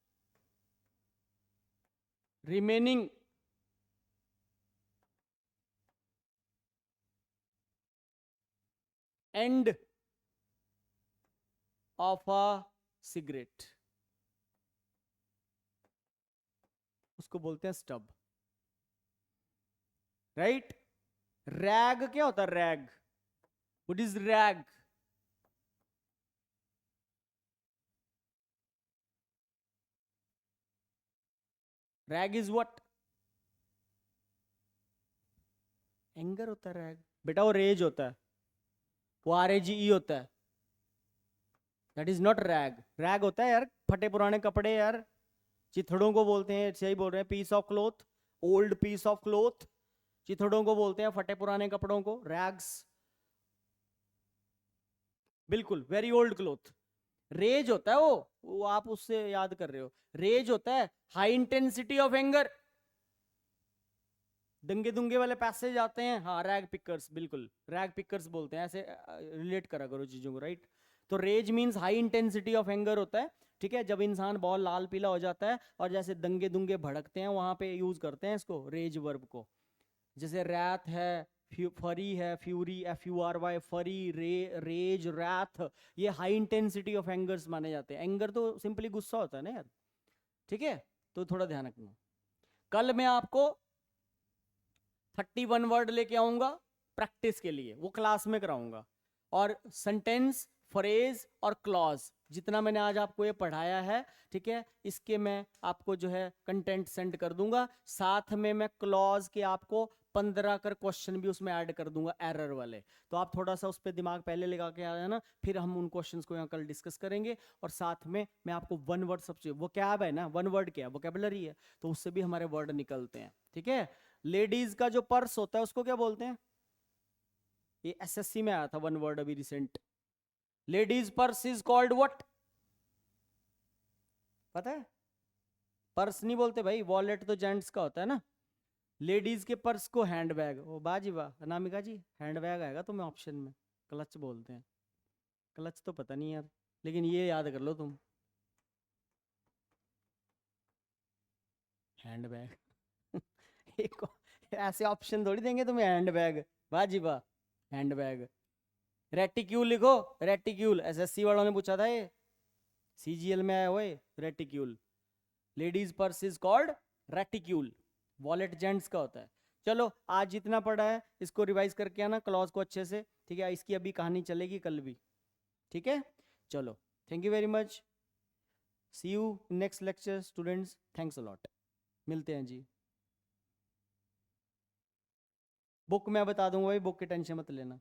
remaining end of a cigarette, उसको बोलते हैं स्टब, राइट। रैग क्या होता है? Rag, what is rag? Rag is what? Anger होता है रैग बेटा, वो रेज होता है, वो RAGE होता है, that is not rag. Rag होता है यार फटे पुराने कपड़े यार, चिथड़ों को बोलते हैं, सही बोल रहे हैं, piece of cloth, old piece of cloth, चिथड़ों को बोलते हैं, फटे पुराने कपड़ों को रैग्स, बिल्कुल, वेरी ओल्ड क्लोथ। रेज होता है वो आप उससे याद कर रहे हो, रेज होता है हाई इंटेंसिटी ऑफ एंगर, दंगे दुंगे वाले पैसेज आते हैं, हाँ रैग पिकर्स, बिल्कुल रैग पिकर्स बोलते हैं, ऐसे रिलेट करा करो चीजों को, राइट। तो rage means high intensity of anger होता है, ठीक है, जब इंसान बहुत लाल पीला हो जाता है और जैसे दंगे दुंगे भड़कते हैं वहां पे यूज करते हैं इसको, रेज वर्ब को। जैसे रैथ है, फरी है, फ्यूरी, FURY, फरी, रेज, रैथ, ये हाई इंटेंसिटी ऑफ एंगर्स माने जाते हैं। एंगर तो सिंपली गुस्सा होता है ना यार, ठीक है, तो थोड़ा ध्यान रखना। कल मैं आपको 31 वर्ड लेके आऊंगा प्रैक्टिस के लिए, वो क्लास में कराऊंगा, और सेंटेंस, फ्रेज और क्लॉज जितना मैंने आज आपको ये पढ़ाया है, ठीक है, इसके मैं आपको जो है कंटेंट सेंड कर दूंगा, साथ में मैं क्लॉज के आपको 15 कर क्वेश्चन भी उसमें ऐड कर दूंगा एरर वाले, तो आप थोड़ा सा उस पर दिमाग पहले लगा के आ जाना, फिर हम उन क्वेश्चंस को यहाँ कल डिस्कस करेंगे। और साथ में मैं आपको वन वर्ड सबसे, वो क्या है ना, वन वर्ड क्या है, वोकैबुलरी है, तो उससे भी हमारे वर्ड निकलते हैं, ठीक है। लेडीज का जो पर्स होता है उसको क्या बोलते हैं? ये SSC में आया था वन वर्ड अभी recent, ladies purse is called what, पता है? पर्स नहीं बोलते भाई, वॉलेट तो जेंट्स का होता है ना, लेडीज के पर्स को हैंड बैग, ओ बाजी वाह अनामिका जी, हैंड बैग आएगा तुम्हें ऑप्शन में, क्लच बोलते हैं, क्लच तो पता नहीं यार, लेकिन ये याद कर लो तुम, हैंड बैग एक ऐसे ऑप्शन थोड़ी देंगे तुम्हें, हैंड बैग, बाजी वाह, हैंड बैग। रेटिक्यूल लिखो, रेटिक्यूल, SSC वालों ने पूछा था ये, CGL में आया हुआ है reticule, ladies purse is called reticule, wallet gents का होता है। चलो आज जितना पढ़ा है इसको रिवाइज करके आना क्लॉज को अच्छे से, ठीक है, इसकी अभी कहानी चलेगी कल भी, ठीक है। चलो, thank you very much, see you next lecture students, thanks a lot, मिलते हैं जी। बुक मैं बता दूंगा भाई, बुक की टेंशन मत लेना।